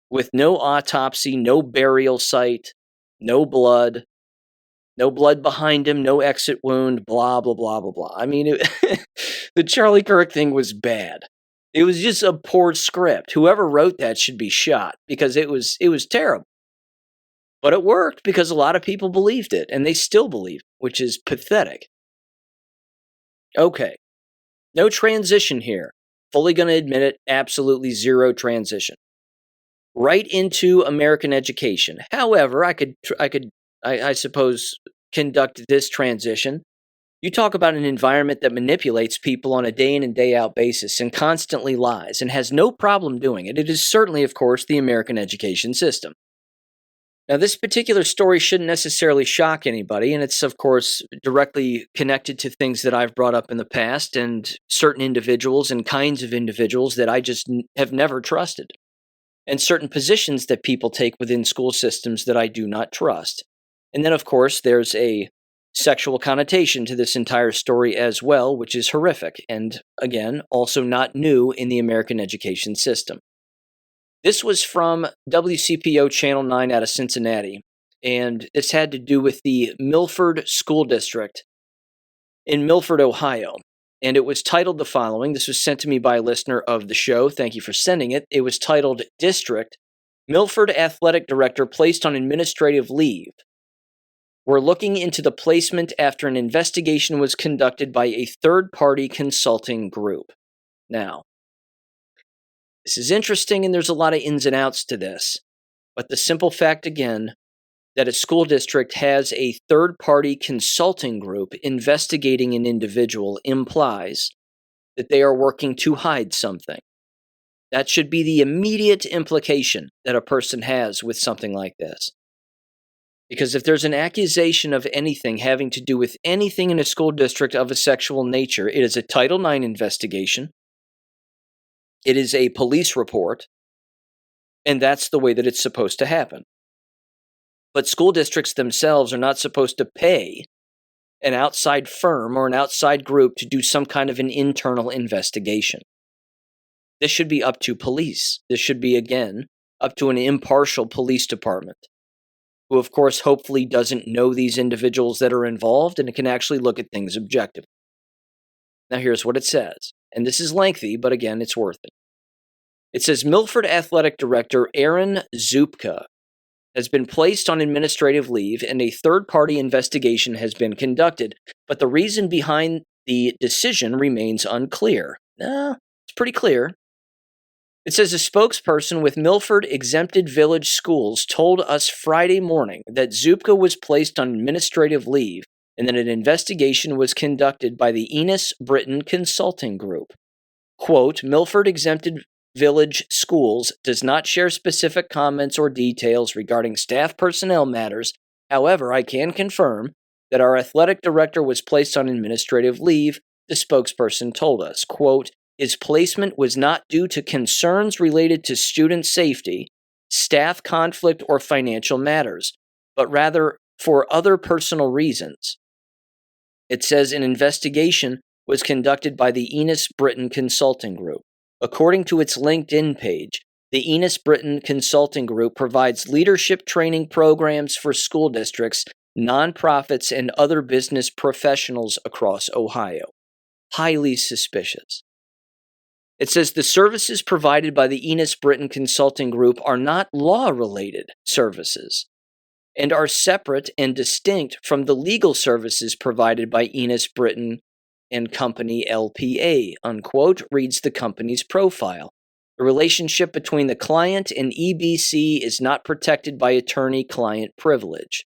With no autopsy, no burial site, no blood behind him, no exit wound, blah, blah, blah, blah, blah. I mean, the Charlie Kirk thing was bad. It was just a poor script. Whoever wrote that should be shot because it was terrible. But it worked because a lot of people believed it, and they still believe it, which is pathetic. Okay, no transition here. Fully going to admit it, absolutely zero transition. Right into American education. However, I suppose, conduct this transition. You talk about an environment that manipulates people on a day in and day out basis and constantly lies and has no problem doing it. It is certainly, of course, the American education system. Now, this particular story shouldn't necessarily shock anybody, and it's, of course, directly connected to things that I've brought up in the past and certain individuals and kinds of individuals that I just have never trusted, and certain positions that people take within school systems that I do not trust. And then, of course, there's a sexual connotation to this entire story as well, which is horrific, and, again, also not new in the American education system. This was from WCPO Channel 9 out of Cincinnati, and this had to do with the Milford School District in Milford, Ohio. And it was titled the following. This was sent to me by a listener of the show. Thank you for sending it. It was titled, District, Milford Athletic Director Placed on Administrative Leave. We're looking into the placement after an investigation was conducted by a third-party consulting group. Now, this is interesting, and there's a lot of ins and outs to this. But the simple fact, again, that a school district has a third-party consulting group investigating an individual implies that they are working to hide something. That should be the immediate implication that a person has with something like this. Because if there's an accusation of anything having to do with anything in a school district of a sexual nature, it is a Title IX investigation. It is a police report, and that's the way that it's supposed to happen. But school districts themselves are not supposed to pay an outside firm or an outside group to do some kind of an internal investigation. This should be up to police. This should be, again, up to an impartial police department, who, of course, hopefully doesn't know these individuals that are involved and can actually look at things objectively. Now, here's what it says, and this is lengthy, but again, it's worth it. It says, Milford Athletic Director Aaron Zupka has been placed on administrative leave and a third-party investigation has been conducted, but the reason behind the decision remains unclear. It's pretty clear. It says a spokesperson with Milford Exempted Village Schools told us Friday morning that Zupka was placed on administrative leave and that an investigation was conducted by the Enos Britton Consulting Group. Quote, Milford Exempted Village Schools does not share specific comments or details regarding staff personnel matters. However, I can confirm that our athletic director was placed on administrative leave, the spokesperson told us. Quote, his placement was not due to concerns related to student safety, staff conflict, or financial matters, but rather for other personal reasons. It says an investigation was conducted by the Enos Britton Consulting Group. According to its LinkedIn page, the Enos Britton Consulting Group provides leadership training programs for school districts, nonprofits, and other business professionals across Ohio. Highly suspicious. It says the services provided by the Enos Britton Consulting Group are not law-related services and are separate and distinct from the legal services provided by Enos Britton and Company LPA, unquote, reads the company's profile. The relationship between the client and EBC is not protected by attorney-client privilege.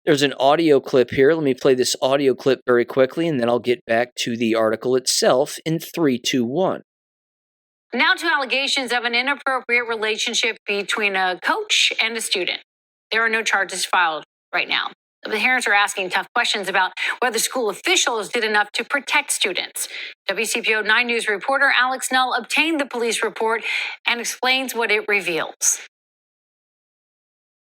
There's an audio clip here. Let me play this audio clip very quickly, and then I'll get back to the article itself in 3, 2, 1. Now to allegations of an inappropriate relationship between a coach and a student. There are no charges filed right now. The parents are asking tough questions about whether school officials did enough to protect students. WCPO 9 News reporter Alex Null obtained the police report and explains what it reveals.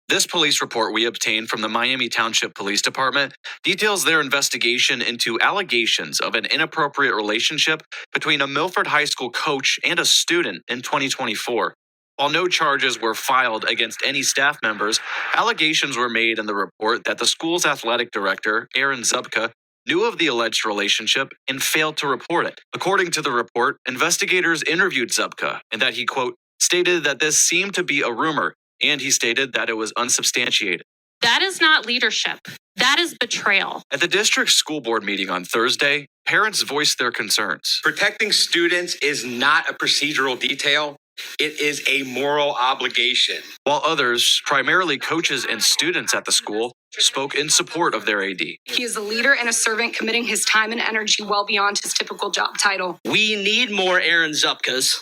This police report we obtained from the Miami Township Police Department details their investigation into allegations of an inappropriate relationship between a Milford High School coach and a student in 2024. While no charges were filed against any staff members, allegations were made in the report that the school's athletic director, Aaron Zupka, knew of the alleged relationship and failed to report it. According to the report, investigators interviewed Zupka and that he, quote, stated that this seemed to be a rumor, and he stated that it was unsubstantiated. That is not leadership. That is betrayal. At the district school board meeting on Thursday, parents voiced their concerns. Protecting students is not a procedural detail. It is a moral obligation. While others, primarily coaches and students at the school, spoke in support of their AD. He is a leader and a servant committing his time and energy well beyond his typical job title. We need more Aaron Zupkas.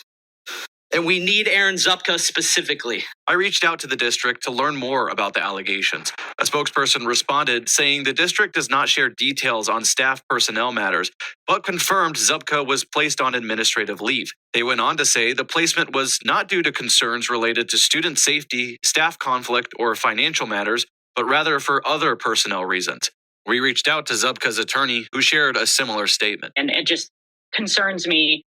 And we need Aaron Zupka specifically. I reached out to the district to learn more about the allegations. A spokesperson responded saying the district does not share details on staff personnel matters, but confirmed Zupka was placed on administrative leave. They went on to say the placement was not due to concerns related to student safety, staff conflict, or financial matters, but rather for other personnel reasons. We reached out to Zupka's attorney, who shared a similar statement. And it just concerns me.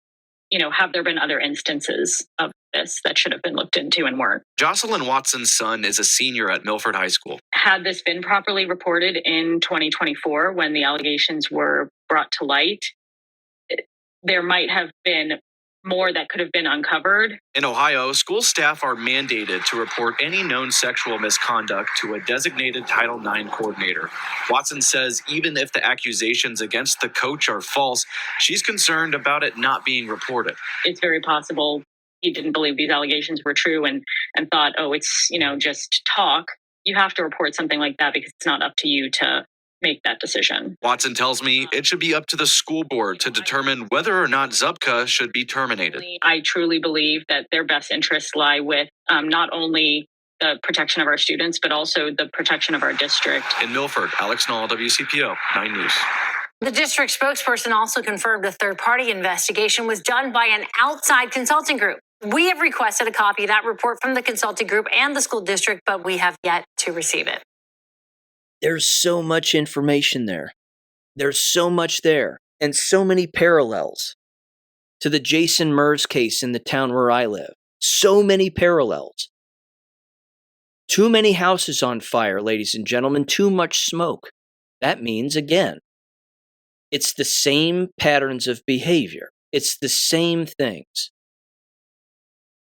Have there been other instances of this that should have been looked into and weren't? Jocelyn Watson's son is a senior at Milford High School. Had this been properly reported in 2024 when the allegations were brought to light, there might have been more that could have been uncovered. In Ohio, school staff are mandated to report any known sexual misconduct to a designated Title IX coordinator. Watson says even if the accusations against the coach are false, she's concerned about it not being reported. It's very possible he didn't believe these allegations were true and thought, it's, just talk. You have to report something like that because it's not up to you to make that decision. Watson tells me it should be up to the school board to determine whether or not Zupka should be terminated. I truly believe that their best interests lie with not only the protection of our students, but also the protection of our district. In Milford, Alex Null, WCPO 9 News. The district spokesperson also confirmed a third-party investigation was done by an outside consulting group. We have requested a copy of that report from the consulting group and the school district, but we have yet to receive it. There's so much information there. There's so much there, and so many parallels to the Jason Mers case in the town where I live. So many parallels. Too many houses on fire, ladies and gentlemen, too much smoke. That means, again, it's the same patterns of behavior. It's the same things.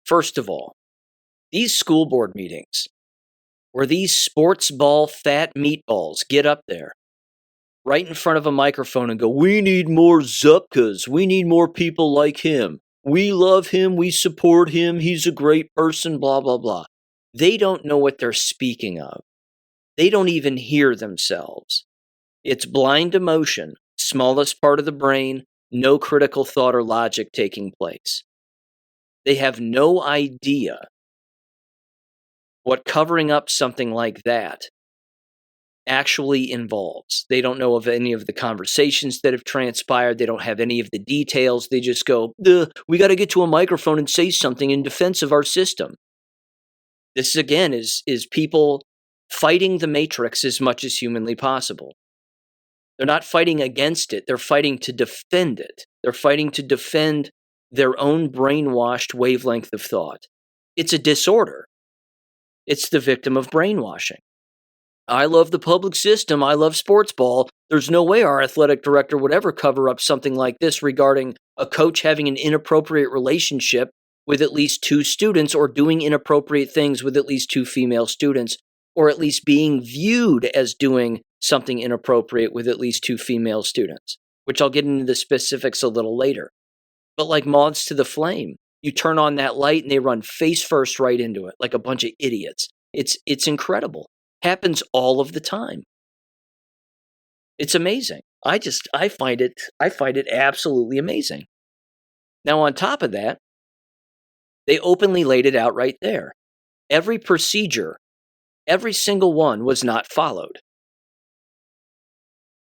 First of all, these school board meetings, where these sports ball fat meatballs get up there, right in front of a microphone and go, we need more Zupkas. We need more people like him. We love him. We support him. He's a great person, blah, blah, blah. They don't know what they're speaking of. They don't even hear themselves. It's blind emotion, smallest part of the brain, no critical thought or logic taking place. They have no idea what covering up something like that actually involves. They don't know of any of the conversations that have transpired. They don't have any of the details. They just go, we got to get to a microphone and say something in defense of our system. This, again, is people fighting the matrix as much as humanly possible. They're not fighting against it. They're fighting to defend it. They're fighting to defend their own brainwashed wavelength of thought. It's a disorder. It's the victim of brainwashing. I love the public system. I love sports ball. There's no way our athletic director would ever cover up something like this regarding a coach having an inappropriate relationship with at least 2 students, or doing inappropriate things with at least 2 female students, or at least being viewed as doing something inappropriate with at least 2 female students, which I'll get into the specifics a little later. But like moths to the flame, you turn on that light and they run face first right into it like a bunch of idiots. It's incredible. Happens all of the time. It's amazing. I find it absolutely amazing. Now, on top of that, they openly laid it out right there. Every procedure, every single one, was not followed.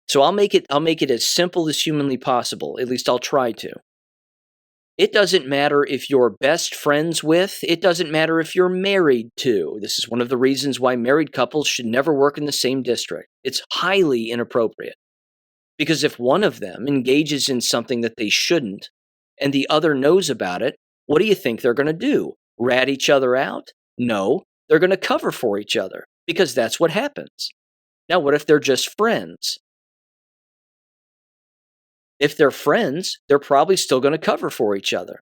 So I'll make it as simple as humanly possible. At least I'll try to. It doesn't matter if you're best friends with, it doesn't matter if you're married to. This is one of the reasons why married couples should never work in the same district. It's highly inappropriate. Because if one of them engages in something that they shouldn't, and the other knows about it, what do you think they're going to do? Rat each other out? No, they're going to cover for each other, because that's what happens. Now, what if they're just friends? If they're friends, they're probably still going to cover for each other.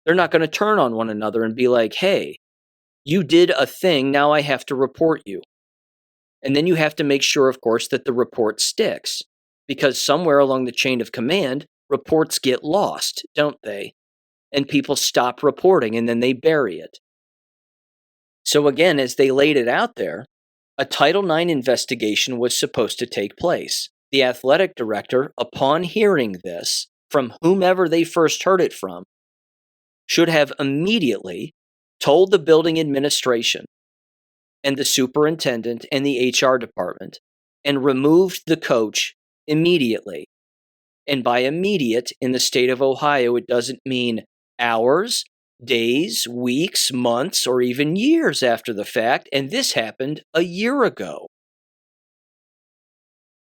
They're not going to turn on one another and be like, hey, you did a thing, now I have to report you. And then you have to make sure, of course, that the report sticks. Because somewhere along the chain of command, reports get lost, don't they? And people stop reporting and then they bury it. So again, as they laid it out there, a Title IX investigation was supposed to take place. The athletic director, upon hearing this, from whomever they first heard it from, should have immediately told the building administration and the superintendent and the HR department and removed the coach immediately. And by immediate, in the state of Ohio, it doesn't mean hours, days, weeks, months, or even years after the fact. And this happened a year ago.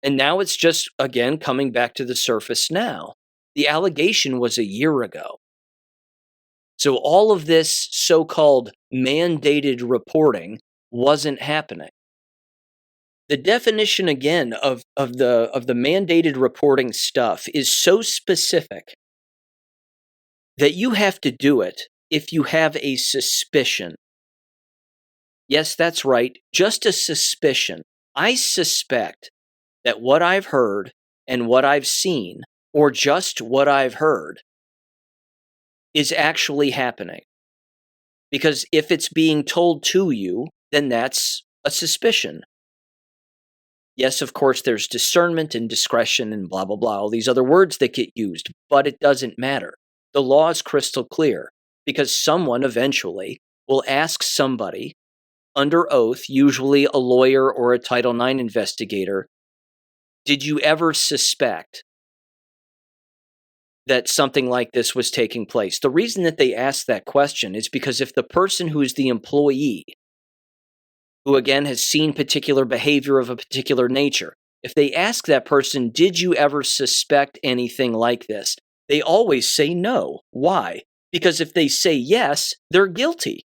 And now it's just, again, coming back to the surface now. The allegation was a year ago. So all of this so-called mandated reporting wasn't happening. The definition, again, of the mandated reporting stuff is so specific that you have to do it if you have a suspicion. Yes, that's right, just a suspicion. I suspect that what I've heard and what I've seen, or just what I've heard, is actually happening. Because if it's being told to you, then that's a suspicion. Yes, of course, there's discernment and discretion and blah, blah, blah, all these other words that get used, but it doesn't matter. The law is crystal clear, because someone eventually will ask somebody under oath, usually a lawyer or a Title IX investigator, did you ever suspect that something like this was taking place? The reason that they ask that question is because if the person who is the employee, who again has seen particular behavior of a particular nature, if they ask that person, did you ever suspect anything like this? They always say no. Why? Because if they say yes, they're guilty.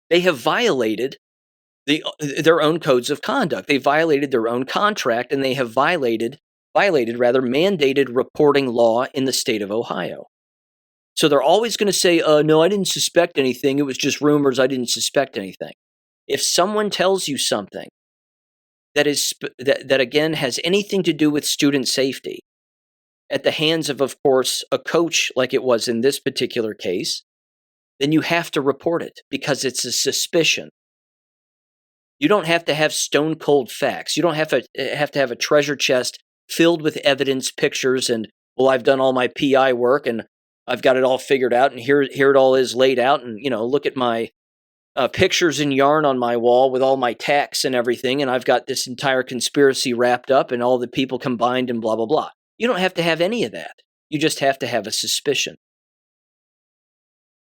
They have violated their own codes of conduct. They violated their own contract, and they have violated mandated reporting law in the state of Ohio. So they're always going to say, no, I didn't suspect anything. It was just rumors. I didn't suspect anything. If someone tells you something that again has anything to do with student safety at the hands of course, a coach like it was in this particular case, then you have to report it because it's a suspicion. You don't have to have stone cold facts. You don't have to have a treasure chest filled with evidence, pictures, and, well, I've done all my PI work and I've got it all figured out, and here it all is laid out, and, look at my pictures and yarn on my wall with all my tacks and everything, and I've got this entire conspiracy wrapped up and all the people combined and blah, blah, blah. You don't have to have any of that. You just have to have a suspicion.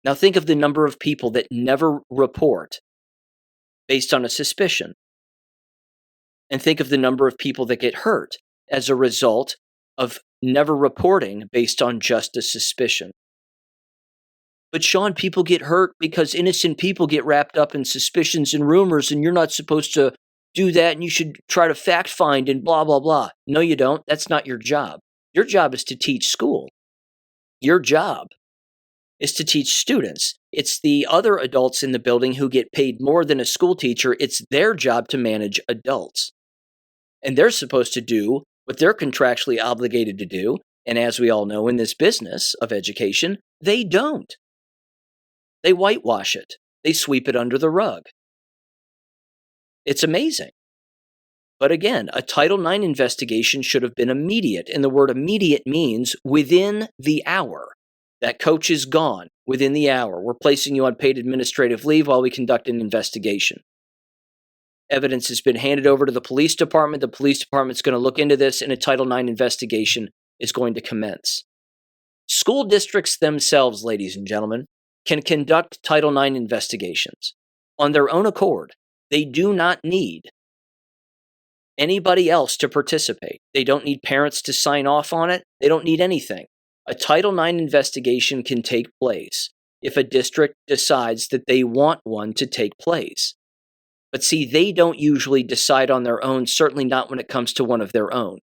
Now think of the number of people that never report based on a suspicion. And think of the number of people that get hurt as a result of never reporting based on just a suspicion. But Sean, people get hurt because innocent people get wrapped up in suspicions and rumors, and you're not supposed to do that, and you should try to fact find and blah, blah, blah. No, you don't. That's not your job. Your job is to teach school. Your job is to teach students. It's the other adults in the building who get paid more than a school teacher. It's their job to manage adults. And they're supposed to do what they're contractually obligated to do. And as we all know in this business of education, they don't. They whitewash it. They sweep it under the rug. It's amazing. But again, a Title IX investigation should have been immediate. And the word immediate means within the hour. That coach is gone within the hour. We're placing you on paid administrative leave while we conduct an investigation. Evidence has been handed over to the police department. The police department's going to look into this, and a Title IX investigation is going to commence. School districts themselves, ladies and gentlemen, can conduct Title IX investigations on their own accord. They do not need anybody else to participate. They don't need parents to sign off on it. They don't need anything. A Title IX investigation can take place if a district decides that they want one to take place. But see, they don't usually decide on their own, certainly not when it comes to one of their own.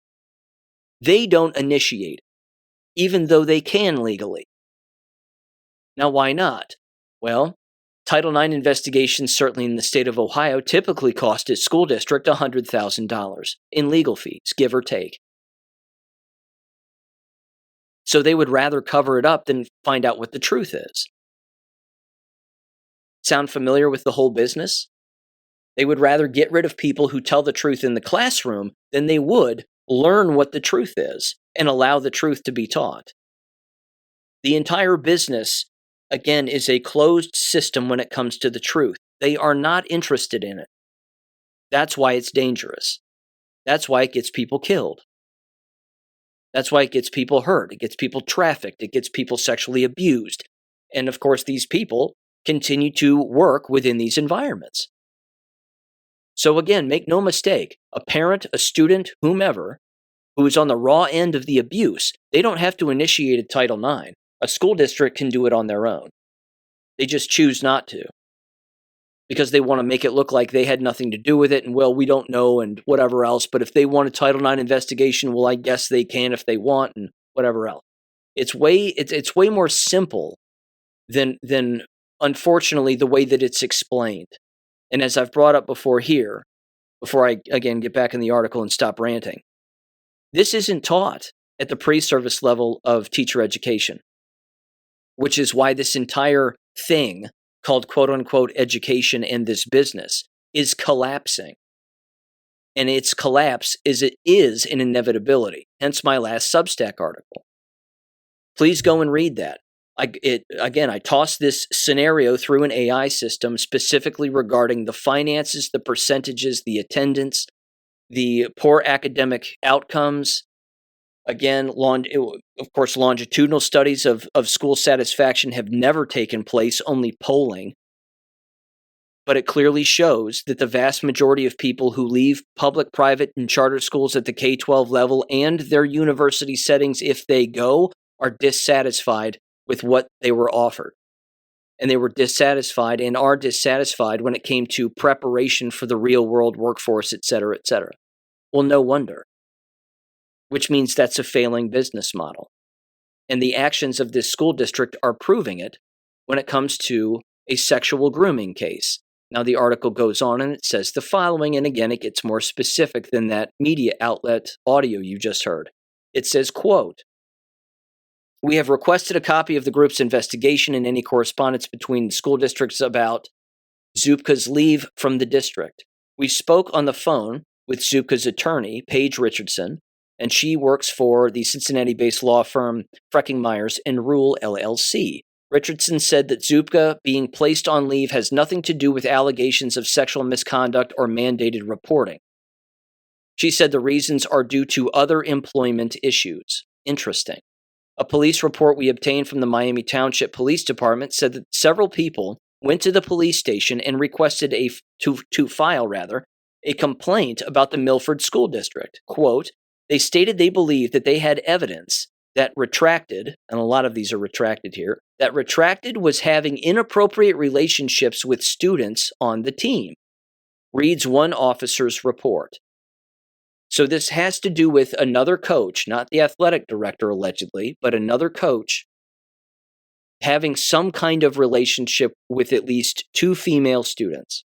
They don't initiate it, even though they can legally. Now, why not? Well, Title IX investigations, certainly in the state of Ohio, typically cost its school district $100,000 in legal fees, give or take. So they would rather cover it up than find out what the truth is. Sound familiar with the whole business? They would rather get rid of people who tell the truth in the classroom than they would learn what the truth is and allow the truth to be taught. The entire business, again, is a closed system when it comes to the truth. They are not interested in it. That's why it's dangerous. That's why it gets people killed. That's why it gets people hurt. It gets people trafficked. It gets people sexually abused. And of course, these people continue to work within these environments. So again, make no mistake, a parent, a student, whomever, who is on the raw end of the abuse, they don't have to initiate a Title IX. A school district can do it on their own. They just choose not to because they want to make it look like they had nothing to do with it and, well, we don't know and whatever else. But if they want a Title IX investigation, well, I guess they can if they want and whatever else. It's way more simple than unfortunately the way that it's explained. And as I've brought up before here, before I again get back in the article and stop ranting, this isn't taught at the pre-service level of teacher education, which is why this entire thing called quote-unquote education and this business is collapsing. And its collapse is an inevitability, hence my last Substack article. Please go and read that. I tossed this scenario through an AI system specifically regarding the finances, the percentages, the attendance, the poor academic outcomes. Again, of course, longitudinal studies of school satisfaction have never taken place, only polling. But it clearly shows that the vast majority of people who leave public, private, and charter schools at the K-12 level and their university settings, if they go, are dissatisfied with what they were offered. And they were dissatisfied and are dissatisfied when it came to preparation for the real-world workforce, et cetera, et cetera. Well, no wonder. Which means that's a failing business model. And the actions of this school district are proving it when it comes to a sexual grooming case. Now, the article goes on and it says the following, and again, it gets more specific than that media outlet audio you just heard. It says, quote, "We have requested a copy of the group's investigation and any correspondence between the school districts about Zupka's leave from the district. We spoke on the phone with Zupka's attorney, Paige Richardson, and she works for the Cincinnati-based law firm Frecking Myers and Rule, LLC. Richardson said that Zupka being placed on leave has nothing to do with allegations of sexual misconduct or mandated reporting. She said the reasons are due to other employment issues." Interesting. A police report we obtained from the Miami Township Police Department said that several people went to the police station and requested to file a complaint about the Milford School District. Quote, "They stated they believed that they had evidence that Retracted," and a lot of these are retracted here, "that Retracted was having inappropriate relationships with students on the team," reads one officer's report. So this has to do with another coach, not the athletic director allegedly, but another coach having some kind of relationship with at least 2 female students.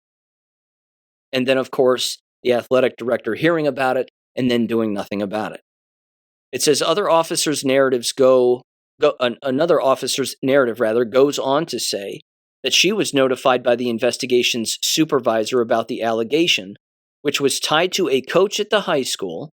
And then, of course, the athletic director hearing about it and then doing nothing about it. It says another officer's narrative goes on to say that she was notified by the investigation's supervisor about the allegation, which was tied to a coach at the high school,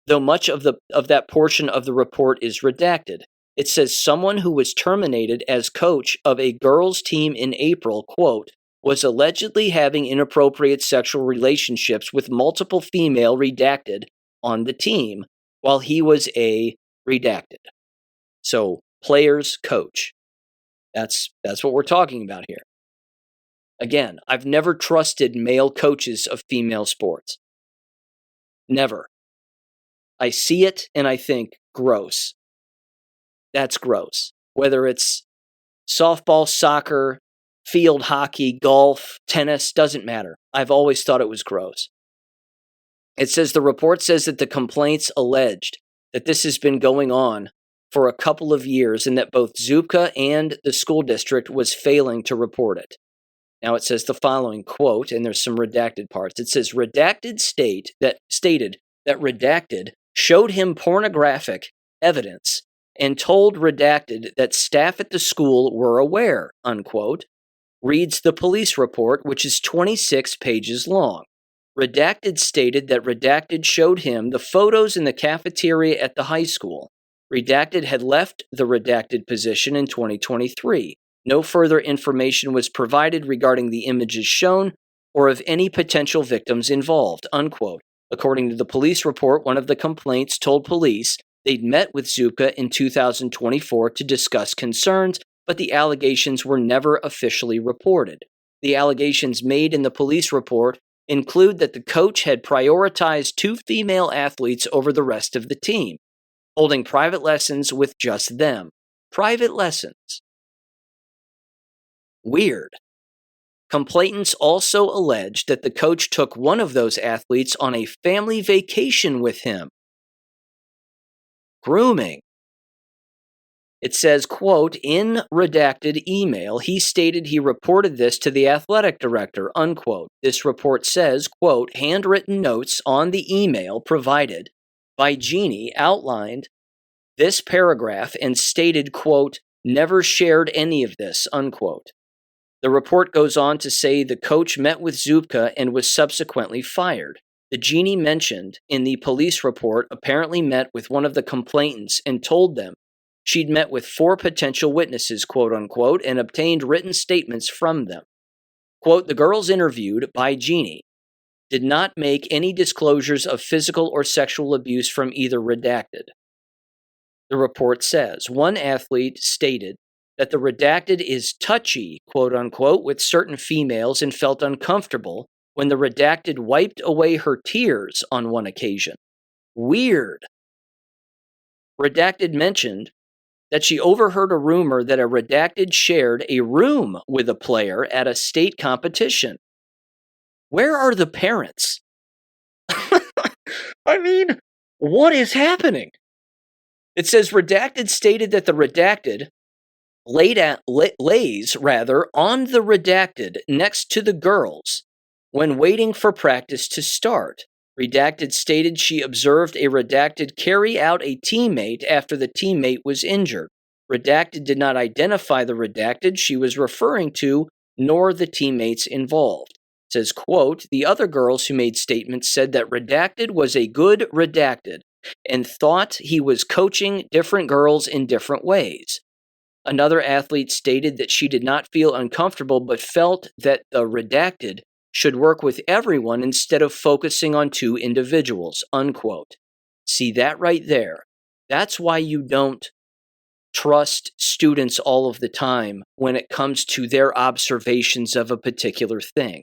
though much of that portion of the report is redacted. It says someone who was terminated as coach of a girls' team in April, quote, "was allegedly having inappropriate sexual relationships with multiple female redacted on the team while he was a redacted." So, players, coach. That's what we're talking about here. Again, I've never trusted male coaches of female sports. Never. I see it and I think, gross. That's gross. Whether it's softball, soccer, field hockey, golf, tennis, doesn't matter. I've always thought it was gross. It says the report says that the complaints alleged that this has been going on for a couple of years and that both Zupka and the school district was failing to report it. Now it says the following, quote, and there's some redacted parts. It says Redacted stated that Redacted showed him pornographic evidence and told Redacted that staff at the school were aware, unquote, reads the police report, which is 26 pages long. Redacted stated that Redacted showed him the photos in the cafeteria at the high school. Redacted had left the Redacted position in 2023. No further information was provided regarding the images shown or of any potential victims involved, unquote. According to the police report, one of the complaints told police they'd met with Zupka in 2024 to discuss concerns, but the allegations were never officially reported. The allegations made in the police report include that the coach had prioritized 2 female athletes over the rest of the team, holding private lessons with just them. Private lessons. Weird. Complainants also alleged that the coach took one of those athletes on a family vacation with him. Grooming. It says, quote, in redacted email, he stated he reported this to the athletic director, unquote. This report says, quote, handwritten notes on the email provided by Jeannie outlined this paragraph and stated, quote, never shared any of this, unquote. The report goes on to say the coach met with Zupka and was subsequently fired. The Jeannie mentioned in the police report apparently met with one of the complainants and told them she'd met with 4 potential witnesses, quote unquote, and obtained written statements from them. Quote, the girls interviewed by Jeannie did not make any disclosures of physical or sexual abuse from either redacted. The report says one athlete stated that the redacted is touchy, quote unquote, with certain females and felt uncomfortable when the redacted wiped away her tears on one occasion. Weird. Redacted mentioned that she overheard a rumor that a redacted shared a room with a player at a state competition. Where are the parents? I mean, what is happening? It says redacted stated that the redacted lays on the redacted next to the girls when waiting for practice to start. Redacted stated she observed a redacted carry out a teammate after the teammate was injured. Redacted did not identify the redacted she was referring to, nor the teammates involved. It says, quote, the other girls who made statements said that redacted was a good redacted and thought he was coaching different girls in different ways. Another athlete stated that she did not feel uncomfortable but felt that the redacted should work with everyone instead of focusing on two individuals, unquote. See that right there? That's why you don't trust students all of the time when it comes to their observations of a particular thing.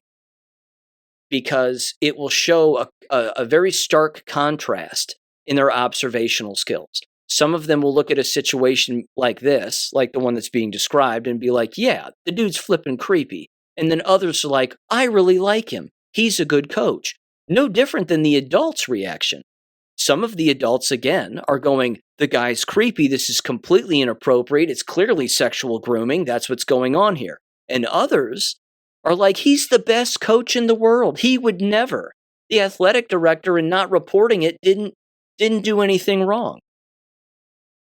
Because it will show a very stark contrast in their observational skills. Some of them will look at a situation like this, like the one that's being described, and be like, yeah, the dude's flipping creepy. And then others are like, I really like him. He's a good coach. No different than the adults' reaction. Some of the adults, again, are going, the guy's creepy. This is completely inappropriate. It's clearly sexual grooming. That's what's going on here. And others are like, he's the best coach in the world. He would never. The athletic director, in not reporting it, didn't do anything wrong.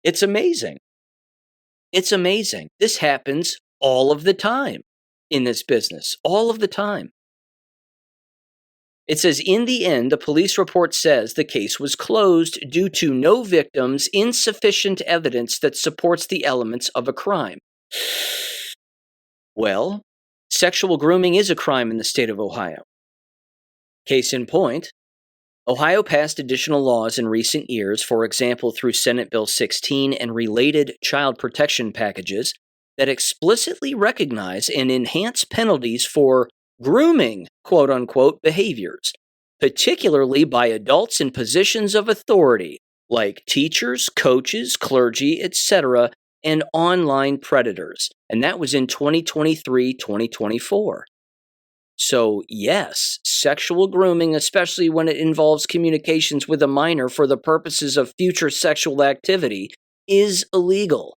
It's amazing. It's amazing. This happens all of the time in this business, all of the time. It says, in the end, the police report says the case was closed due to no victims, insufficient evidence that supports the elements of a crime. Well, sexual grooming is a crime in the state of Ohio. Case in point, Ohio passed additional laws in recent years, for example, through Senate Bill 16 and related child protection packages, that explicitly recognize and enhance penalties for grooming, quote-unquote, behaviors, particularly by adults in positions of authority, like teachers, coaches, clergy, etc., and online predators. And that was in 2023-2024. So, yes, sexual grooming, especially when it involves communications with a minor for the purposes of future sexual activity, is illegal.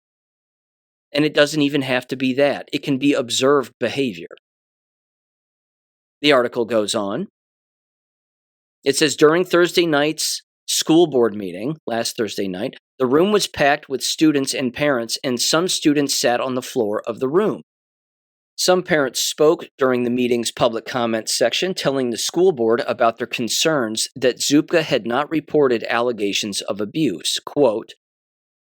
And it doesn't even have to be that. It can be observed behavior. The article goes on. It says, during Thursday night's school board meeting, last Thursday night, the room was packed with students and parents, and some students sat on the floor of the room. Some parents spoke during the meeting's public comment section, telling the school board about their concerns that Zupka had not reported allegations of abuse. Quote,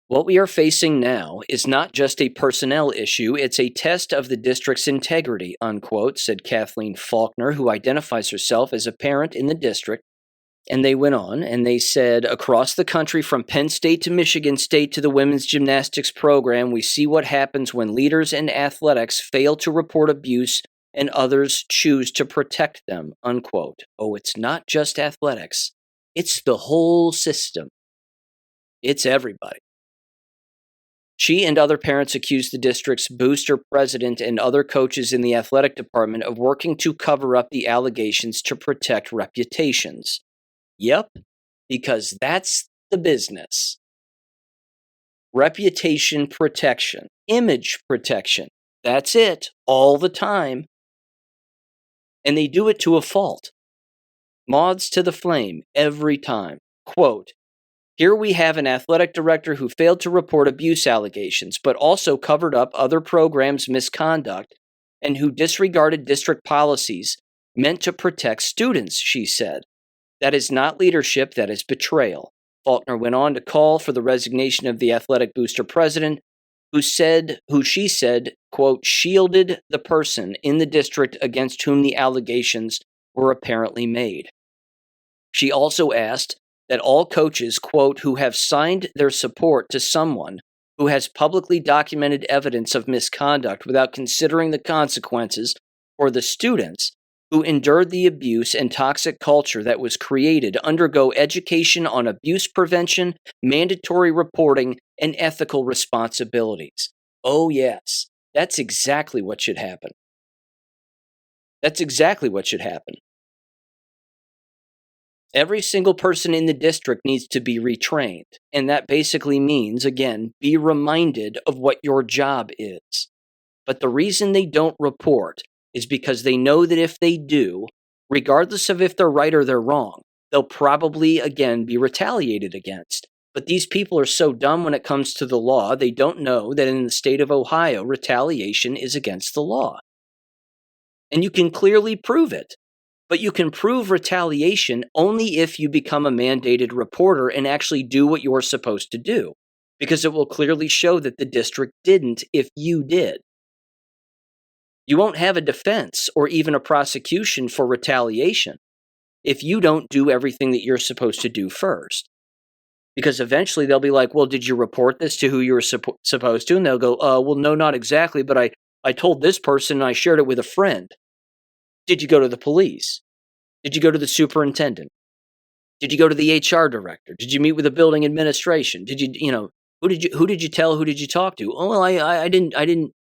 what we are facing now is not just a personnel issue, it's a test of the district's integrity, unquote, said Kathleen Faulkner, who identifies herself as a parent in the district. And they went on and they said, across the country from Penn State to Michigan State to the women's gymnastics program, we see what happens when leaders in athletics fail to report abuse and others choose to protect them, unquote. Oh, it's not just athletics. It's the whole system. It's everybody. She and other parents accused the district's booster president and other coaches in the athletic department of working to cover up the allegations to protect reputations. Yep, because that's the business. Reputation protection, image protection. That's it, all the time. And they do it to a fault. Moths to the flame, every time. Quote, here we have an athletic director who failed to report abuse allegations, but also covered up other programs' misconduct and who disregarded district policies meant to protect students, she said. That is not leadership, that is betrayal. Faulkner went on to call for the resignation of the athletic booster president, who she said, quote, shielded the person in the district against whom the allegations were apparently made. She also asked that all coaches, quote, who have signed their support to someone who has publicly documented evidence of misconduct without considering the consequences for the students who endured the abuse and toxic culture that was created undergo education on abuse prevention, mandatory reporting, and ethical responsibilities. Oh, yes, that's exactly what should happen. That's exactly what should happen. Every single person in the district needs to be retrained. And that basically means, again, be reminded of what your job is. But the reason they don't report is because they know that if they do, regardless of if they're right or they're wrong, they'll probably, again, be retaliated against. But these people are so dumb when it comes to the law, they don't know that in the state of Ohio, retaliation is against the law. And you can clearly prove it. But you can prove retaliation only if you become a mandated reporter and actually do what you're supposed to do, because it will clearly show that the district didn't if you did. You won't have a defense or even a prosecution for retaliation if you don't do everything that you're supposed to do first. Because eventually they'll be like, well, did you report this to who you were supposed to? And they'll go, well, no, not exactly, but I told this person and I shared it with a friend. Did you go to the police? Did you go to the superintendent? Did you go to the HR director? Did you meet with the building administration? Did you, who did you tell? Who did you talk to? Oh, well, I didn't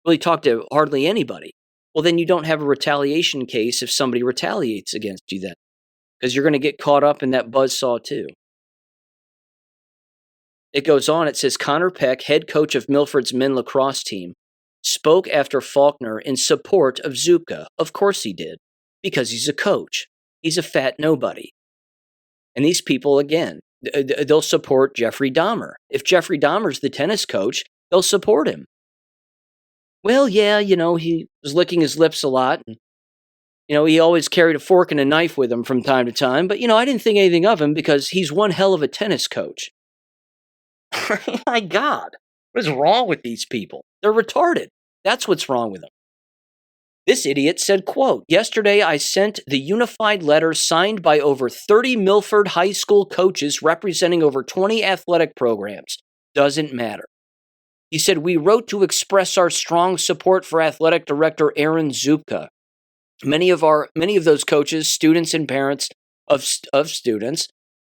really talk to hardly anybody. Well, then you don't have a retaliation case if somebody retaliates against you then, because you're going to get caught up in that buzzsaw too. It goes on, it says, Connor Peck, head coach of Milford's men lacrosse team, spoke after Faulkner in support of Zupka. Of course he did, because he's a coach. He's a fat nobody. And these people, again, they'll support Jeffrey Dahmer. If Jeffrey Dahmer's the tennis coach, they'll support him. Well, yeah, he was licking his lips a lot. And, he always carried a fork and a knife with him from time to time. But, I didn't think anything of him because he's one hell of a tennis coach. My God, what is wrong with these people? They're retarded. That's what's wrong with them. This idiot said, quote, yesterday I sent the unified letter signed by over 30 Milford high school coaches representing over 20 athletic programs. Doesn't matter. He said, we wrote to express our strong support for athletic director Aaron Zupka. Many of those coaches, students, and parents of students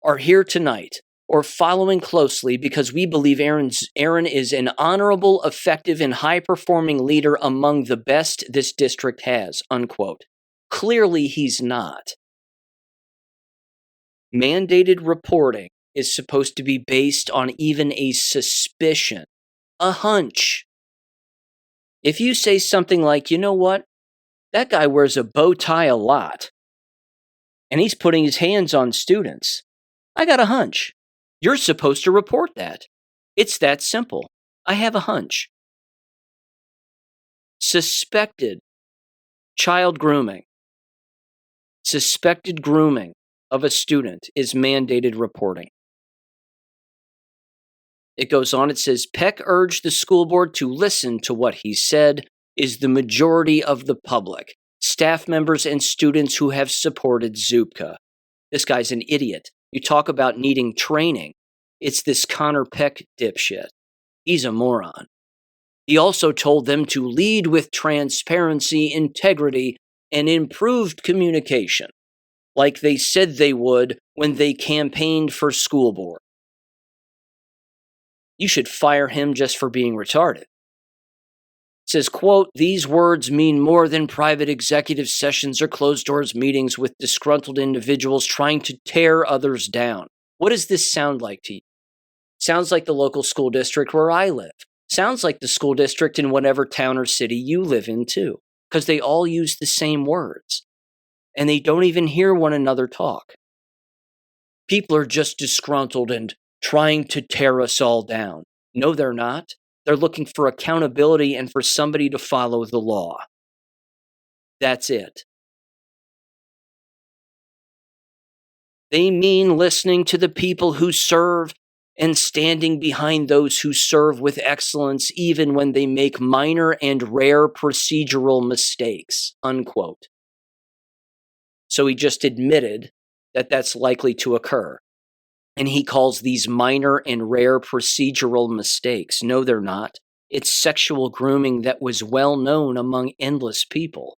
are here tonight or following closely because we believe Aaron is an honorable, effective, and high-performing leader among the best this district has, unquote. Clearly, he's not. Mandated reporting is supposed to be based on even a suspicion, a hunch. If you say something like, you know what, that guy wears a bow tie a lot, and he's putting his hands on students, I got a hunch. You're supposed to report that. It's that simple. I have a hunch. Suspected child grooming. Suspected grooming of a student is mandated reporting. It goes on, it says, Peck urged the school board to listen to what he said is the majority of the public, staff members and students who have supported Zupka. This guy's an idiot. You talk about needing training. It's this Connor Peck dipshit. He's a moron. He also told them to lead with transparency, integrity, and improved communication, like they said they would when they campaigned for school board. You should fire him just for being retarded. It says, quote, these words mean more than private executive sessions or closed-doors meetings with disgruntled individuals trying to tear others down. What does this sound like to you? Sounds like the local school district where I live. Sounds like the school district in whatever town or city you live in too, because they all use the same words. And they don't even hear one another talk. People are just disgruntled and trying to tear us all down. No, they're not. They're looking for accountability and for somebody to follow the law. That's it. They mean listening to the people who serve and standing behind those who serve with excellence even when they make minor and rare procedural mistakes, unquote. So he just admitted that that's likely to occur. And he calls these minor and rare procedural mistakes. No, they're not. It's sexual grooming that was well known among endless people.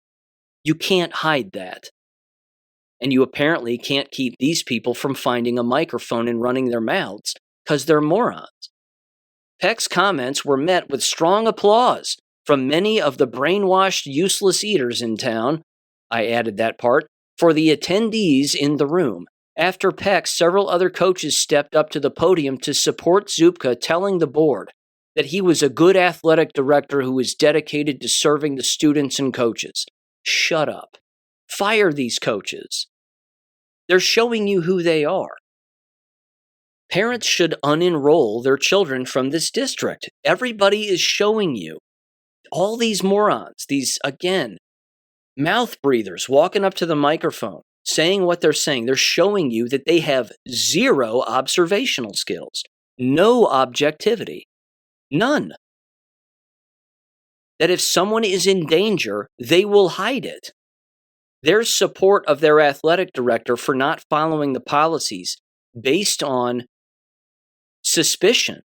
You can't hide that. And you apparently can't keep these people from finding a microphone and running their mouths because they're morons. Peck's comments were met with strong applause from many of the brainwashed, useless eaters in town. I added that part for the attendees in the room. After Peck, several other coaches stepped up to the podium to support Zupka, telling the board that he was a good athletic director who was dedicated to serving the students and coaches. Shut up. Fire these coaches. They're showing you who they are. Parents should unenroll their children from this district. Everybody is showing you. All these morons, these, again, mouth breathers walking up to the microphone, saying what they're saying. They're showing you that they have zero observational skills, no objectivity, none. That if someone is in danger, they will hide it. Their support of their athletic director for not following the policies based on suspicion,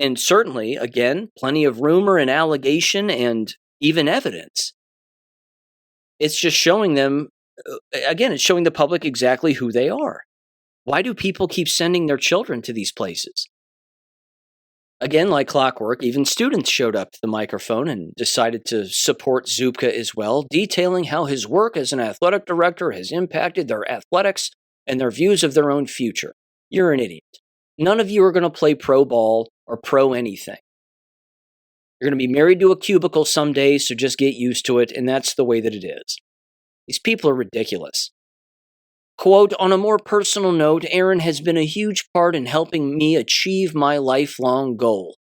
and certainly, again, plenty of rumor and allegation and even evidence. It's just showing them, again, it's showing the public exactly who they are. Why do people keep sending their children to these places? Again, like clockwork, even students showed up to the microphone and decided to support Zupka as well, detailing how his work as an athletic director has impacted their athletics and their views of their own future. You're an idiot. None of you are going to play pro ball or pro anything. You're going to be married to a cubicle someday, so just get used to it, and that's the way that it is. These people are ridiculous. Quote, on a more personal note, Aaron has been a huge part in helping me achieve my lifelong goal,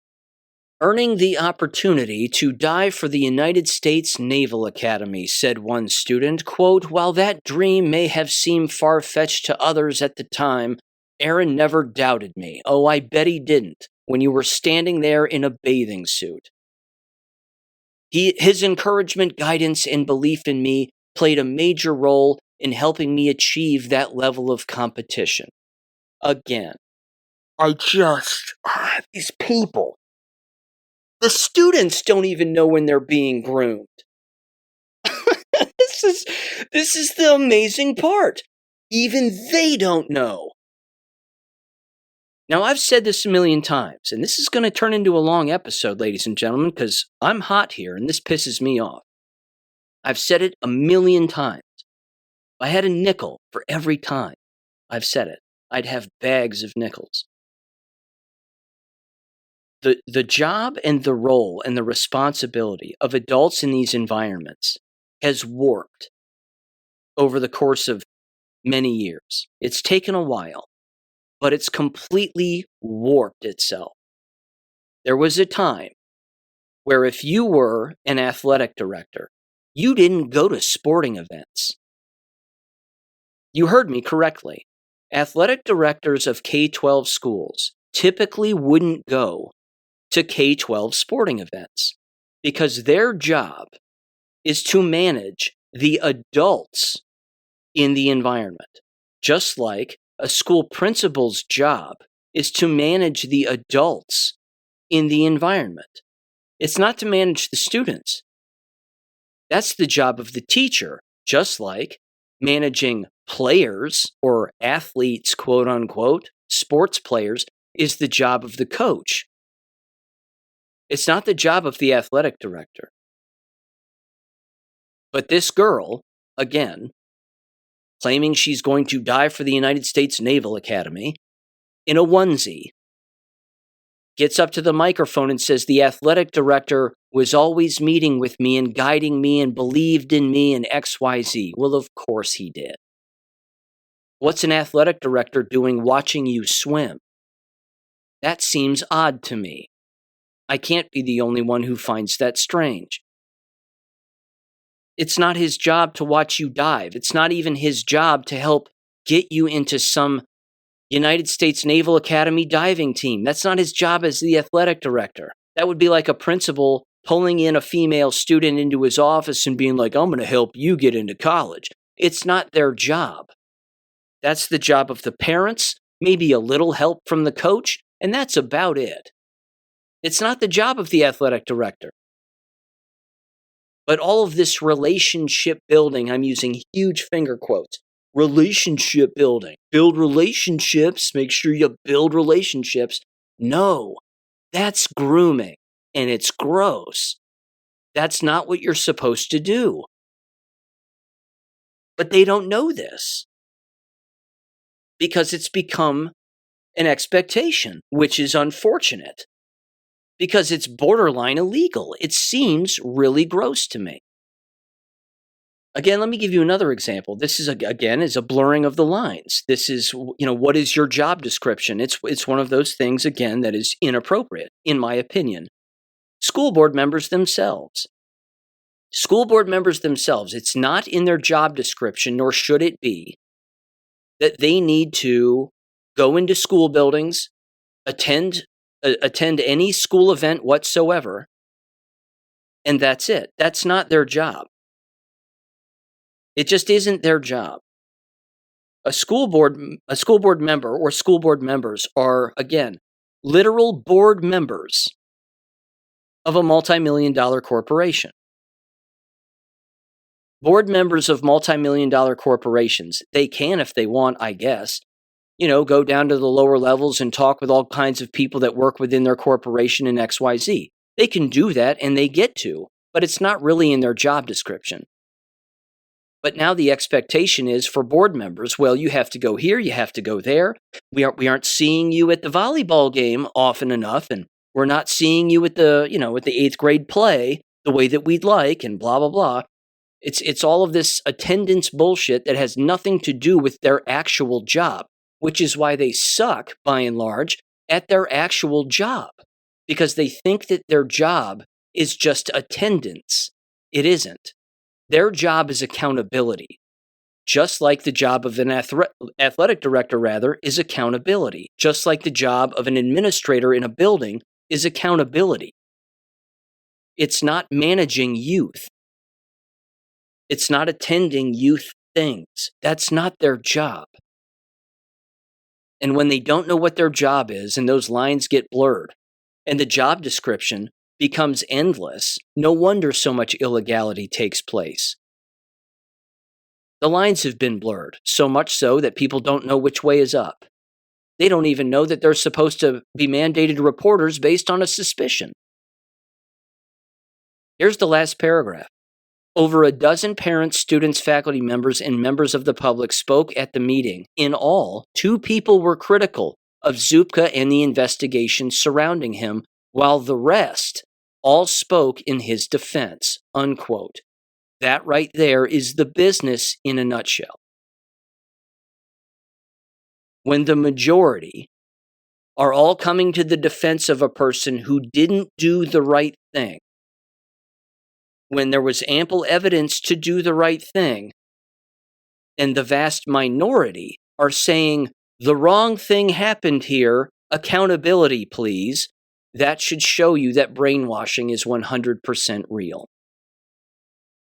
earning the opportunity to dive for the United States Naval Academy, said one student. Quote, while that dream may have seemed far-fetched to others at the time, Aaron never doubted me. Oh, I bet he didn't when you were standing there in a bathing suit. His encouragement, guidance, and belief in me played a major role in helping me achieve that level of competition. Again, these people. The students don't even know when they're being groomed. This is the amazing part. Even they don't know. Now, I've said this a million times, and this is going to turn into a long episode, ladies and gentlemen, because I'm hot here, and this pisses me off. I've said it a million times. If I had a nickel for every time I've said it, I'd have bags of nickels. The job and the role and the responsibility of adults in these environments has warped over the course of many years. It's taken a while, but it's completely warped itself. There was a time where if you were an athletic director, you didn't go to sporting events. You heard me correctly. Athletic directors of K12 schools typically wouldn't go to K12 sporting events because their job is to manage the adults in the environment, just like a school principal's job is to manage the adults in the environment. It's not to manage the students. That's the job of the teacher, just like managing players or athletes, quote unquote, sports players, is the job of the coach. It's not the job of the athletic director. But this girl, again, claiming she's going to die for the United States Naval Academy, in a onesie, gets up to the microphone and says the athletic director was always meeting with me and guiding me and believed in me and XYZ. Well, of course he did. What's an athletic director doing watching you swim? That seems odd to me. I can't be the only one who finds that strange. It's not his job to watch you dive. It's not even his job to help get you into some United States Naval Academy diving team. That's not his job as the athletic director. That would be like a principal pulling in a female student into his office and being like, I'm going to help you get into college. It's not their job. That's the job of the parents, maybe a little help from the coach, and that's about it. It's not the job of the athletic director. But all of this relationship building, I'm using huge finger quotes, relationship building, build relationships, make sure you build relationships. No, that's grooming, and it's gross. That's not what you're supposed to do. But they don't know this because it's become an expectation, which is unfortunate because it's borderline illegal. It seems really gross to me. Again, let me give you another example. This is, again, is a blurring of the lines. This is, what is your job description? It's one of those things, again, that is inappropriate, in my opinion. School board members themselves. It's not in their job description, nor should it be, that they need to go into school buildings, attend any school event whatsoever, and that's it. That's not their job. It just isn't their job. A school board member or school board members are, again, literal board members of a multi-million-dollar corporation. Board members of multi-million-dollar corporations, they can, if they want, I guess, go down to the lower levels and talk with all kinds of people that work within their corporation in XYZ. They can do that, and they get to, but it's not really in their job description. But now the expectation is for board members, well, you have to go here, you have to go there. We aren't seeing you at the volleyball game often enough, and we're not seeing you at the, at the 8th grade play the way that we'd like, and blah, blah, blah. It's all of this attendance bullshit that has nothing to do with their actual job, which is why they suck, by and large, at their actual job, because they think that their job is just attendance. It isn't. Their job is accountability, just like the job of an athletic director, is accountability, just like the job of an administrator in a building is accountability. It's not managing youth. It's not attending youth things. That's not their job. And when they don't know what their job is and those lines get blurred and the job description becomes endless, no wonder so much illegality takes place. The lines have been blurred, so much so that people don't know which way is up. They don't even know that they're supposed to be mandated reporters based on a suspicion. Here's the last paragraph. Over a dozen parents, students, faculty members, and members of the public spoke at the meeting. In all, 2 people were critical of Zupka and the investigation surrounding him, while the rest all spoke in his defense, unquote. That right there is the business in a nutshell. When the majority are all coming to the defense of a person who didn't do the right thing, when there was ample evidence to do the right thing, and the vast minority are saying, the wrong thing happened here, accountability, please, that should show you that brainwashing is 100% real.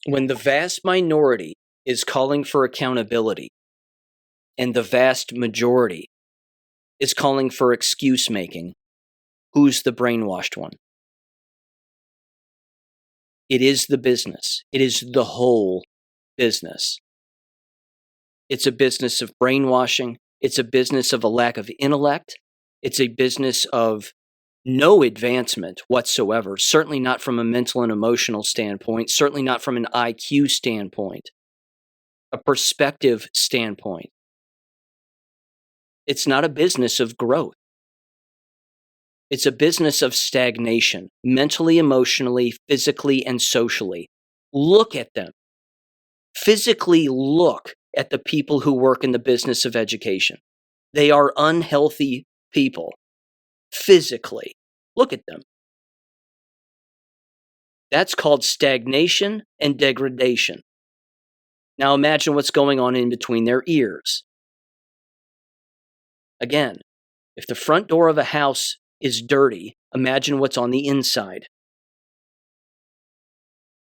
When the vast minority is calling for accountability, and the vast majority is calling for excuse making, who's the brainwashed one? It is the business. It is the whole business. It's a business of brainwashing. It's a business of a lack of intellect. It's a business of no advancement whatsoever, certainly not from a mental and emotional standpoint, certainly not from an IQ standpoint, a perspective standpoint. It's not a business of growth. It's a business of stagnation, mentally, emotionally, physically, and socially. Look at them. Physically look at the people who work in the business of education. They are unhealthy people. Physically. Look at them. That's called stagnation and degradation. Now imagine what's going on in between their ears. Again, if the front door of a house is dirty, imagine what's on the inside.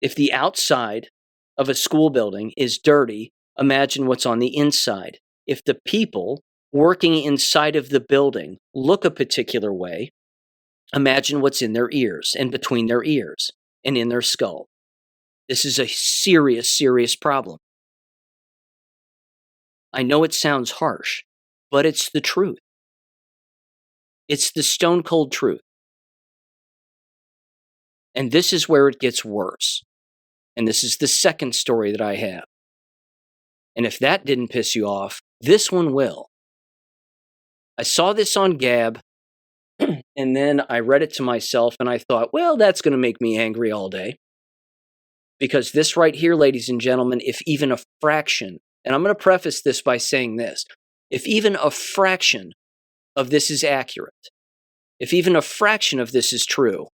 If the outside of a school building is dirty, imagine what's on the inside. If the people working inside of the building look a particular way, imagine what's in their ears and between their ears and in their skull. This is a serious, serious problem. I know it sounds harsh, but it's the truth. It's the stone cold truth. And this is where it gets worse. And this is the second story that I have. And if that didn't piss you off, this one will. I saw this on Gab, and then I read it to myself, and I thought, well, that's going to make me angry all day. Because this right here, ladies and gentlemen, if even a fraction, and I'm going to preface this by saying this, if even a fraction of this is accurate, if even a fraction of this is true,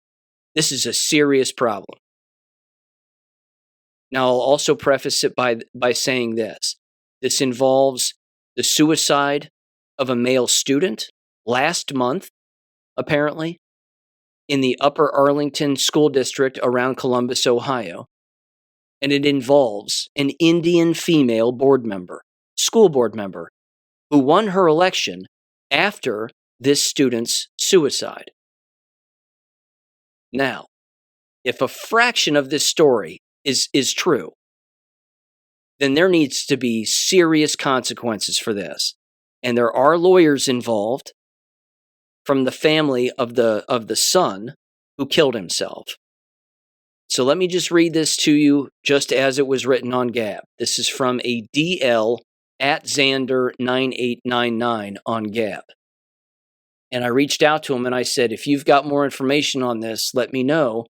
this is a serious problem. Now, I'll also preface it by saying this. This involves the suicide of a male student last month, apparently, in the Upper Arlington School District around Columbus, Ohio. And it involves an Indian female school board member, who won her election after this student's suicide. Now, if a fraction of this story is true, then there needs to be serious consequences for this. And there are lawyers involved from the family of the son who killed himself. So let me just read this to you just as it was written on Gab. This is from a DL at Xander9899 on Gab. And I reached out to him and I said, if you've got more information on this, let me know.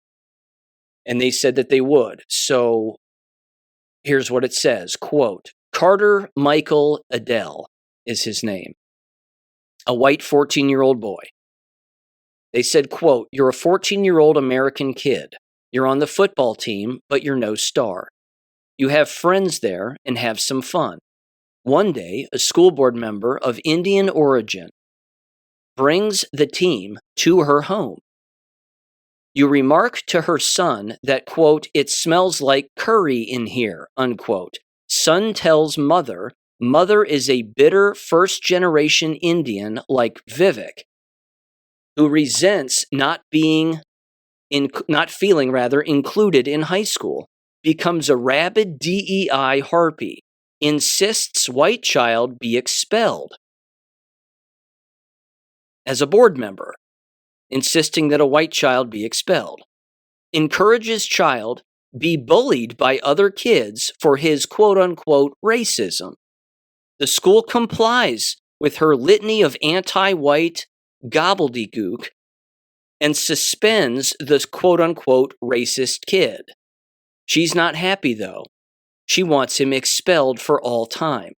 And they said that they would. So here's what it says, quote, Carter Michael Adele is his name, a white 14-year-old boy. They said, quote, you're a 14-year-old American kid. You're on the football team, but you're no star. You have friends there and have some fun. One day, a school board member of Indian origin brings the team to her home. You remark to her son that, quote, it smells like curry in here, unquote. Son tells mother is a bitter first-generation Indian like Vivek, who resents not feeling included in high school, becomes a rabid DEI harpy, insists white child be expelled. As a board member, insisting that a white child be expelled, encourages child be bullied by other kids for his quote-unquote racism. The school complies with her litany of anti-white gobbledygook and suspends the quote-unquote racist kid. She's not happy, though. She wants him expelled for all time.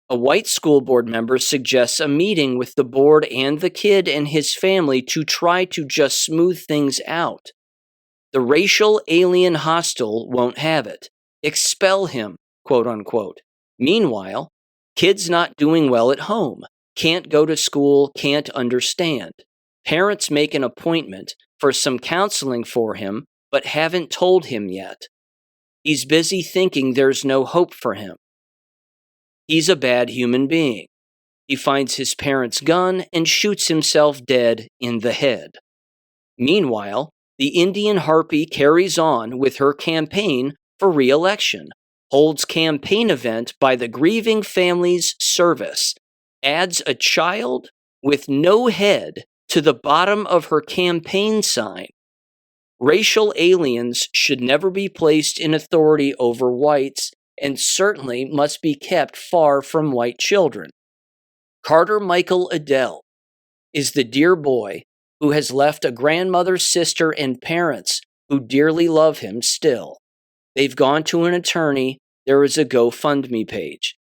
A white school board member suggests a meeting with the board and the kid and his family to try to just smooth things out. The racial alien hostile won't have it. Expel him, quote-unquote. Meanwhile, kid's not doing well at home, can't go to school, can't understand. Parents make an appointment for some counseling for him, but haven't told him yet. He's busy thinking there's no hope for him. He's a bad human being. He finds his parents' gun and shoots himself dead in the head. Meanwhile, the Indian harpy carries on with her campaign for re-election, holds campaign event by the grieving family's service, adds a child with no head to the bottom of her campaign sign. Racial aliens should never be placed in authority over whites and certainly must be kept far from white children. Carter Michael Adele is the dear boy who has left a grandmother, sister, and parents who dearly love him still. They've gone to an attorney. There is a GoFundMe page.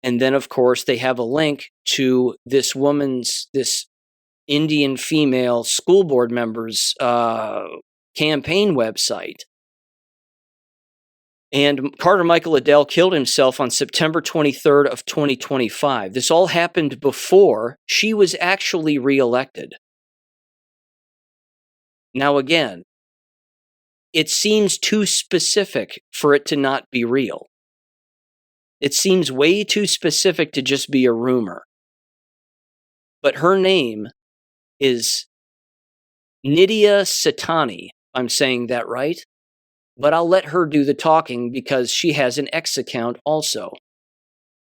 And then, of course, they have a link to this Indian female school board member's campaign website. And Carter Michael Adele killed himself on September 23rd of 2025. This all happened before she was actually reelected. Now again, it seems too specific for it to not be real. It seems way too specific to just be a rumor. But her name is Nidia Satani. I'm saying that right? But I'll let her do the talking because she has an X account also.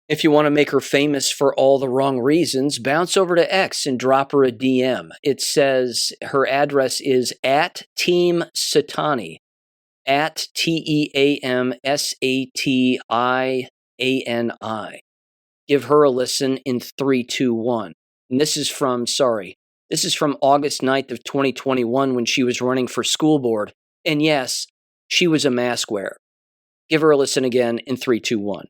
If you want to make her famous for all the wrong reasons, bounce over to X and drop her a DM. It says her address is at Team Satani, at TEAMSATIANI. Give her a listen in 3, 2, 1. And this is from August 9th of 2021 when she was running for school board. And yes, she was a mask wearer. Give her a listen again in 3, 2, 1.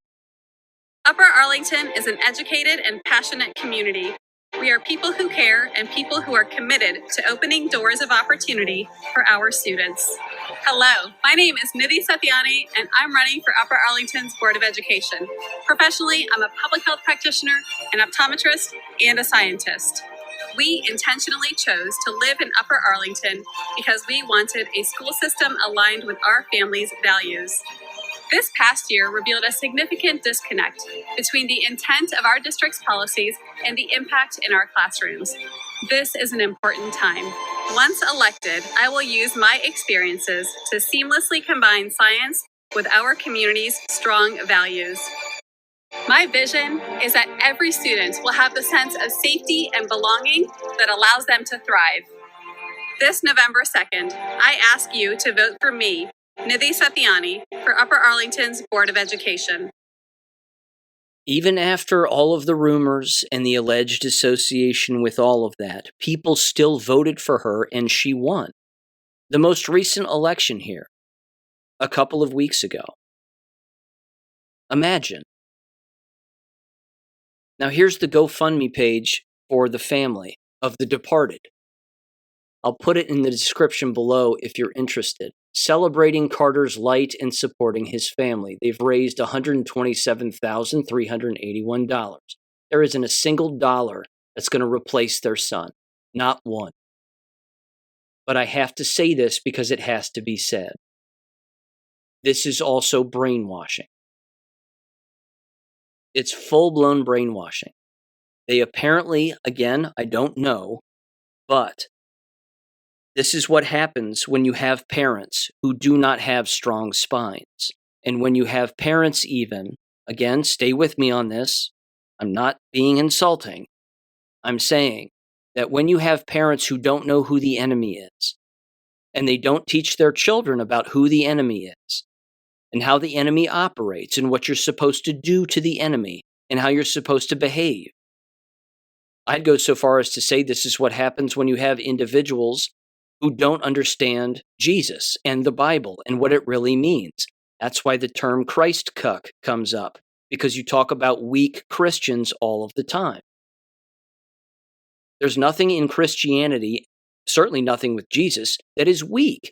Upper Arlington is an educated and passionate community. We are people who care and people who are committed to opening doors of opportunity for our students. Hello, my name is Nidhi Satyani, and I'm running for Upper Arlington's Board of Education. Professionally, I'm a public health practitioner, an optometrist, and a scientist. We intentionally chose to live in Upper Arlington because we wanted a school system aligned with our family's values. This past year revealed a significant disconnect between the intent of our district's policies and the impact in our classrooms. This is an important time. Once elected, I will use my experiences to seamlessly combine science with our community's strong values. My vision is that every student will have the sense of safety and belonging that allows them to thrive. This November 2nd, I ask you to vote for me, Nidhi Satyani, for Upper Arlington's Board of Education. Even after all of the rumors and the alleged association with all of that, people still voted for her and she won. The most recent election here, a couple of weeks ago. Imagine. Now here's the GoFundMe page for the family of the departed. I'll put it in the description below if you're interested. Celebrating Carter's light and supporting his family. They've raised $127,381. There isn't a single dollar that's going to replace their son. Not one. But I have to say this because it has to be said. This is also brainwashing. It's full-blown brainwashing. They apparently, again, I don't know, but this is what happens when you have parents who do not have strong spines. And when you have parents even, again, stay with me on this, I'm not being insulting. I'm saying that when you have parents who don't know who the enemy is, and they don't teach their children about who the enemy is, and how the enemy operates, and what you're supposed to do to the enemy, and how you're supposed to behave. I'd go so far as to say this is what happens when you have individuals who don't understand Jesus and the Bible and what it really means. That's why the term Christ cuck comes up, because you talk about weak Christians all of the time. There's nothing in Christianity, certainly nothing with Jesus, that is weak.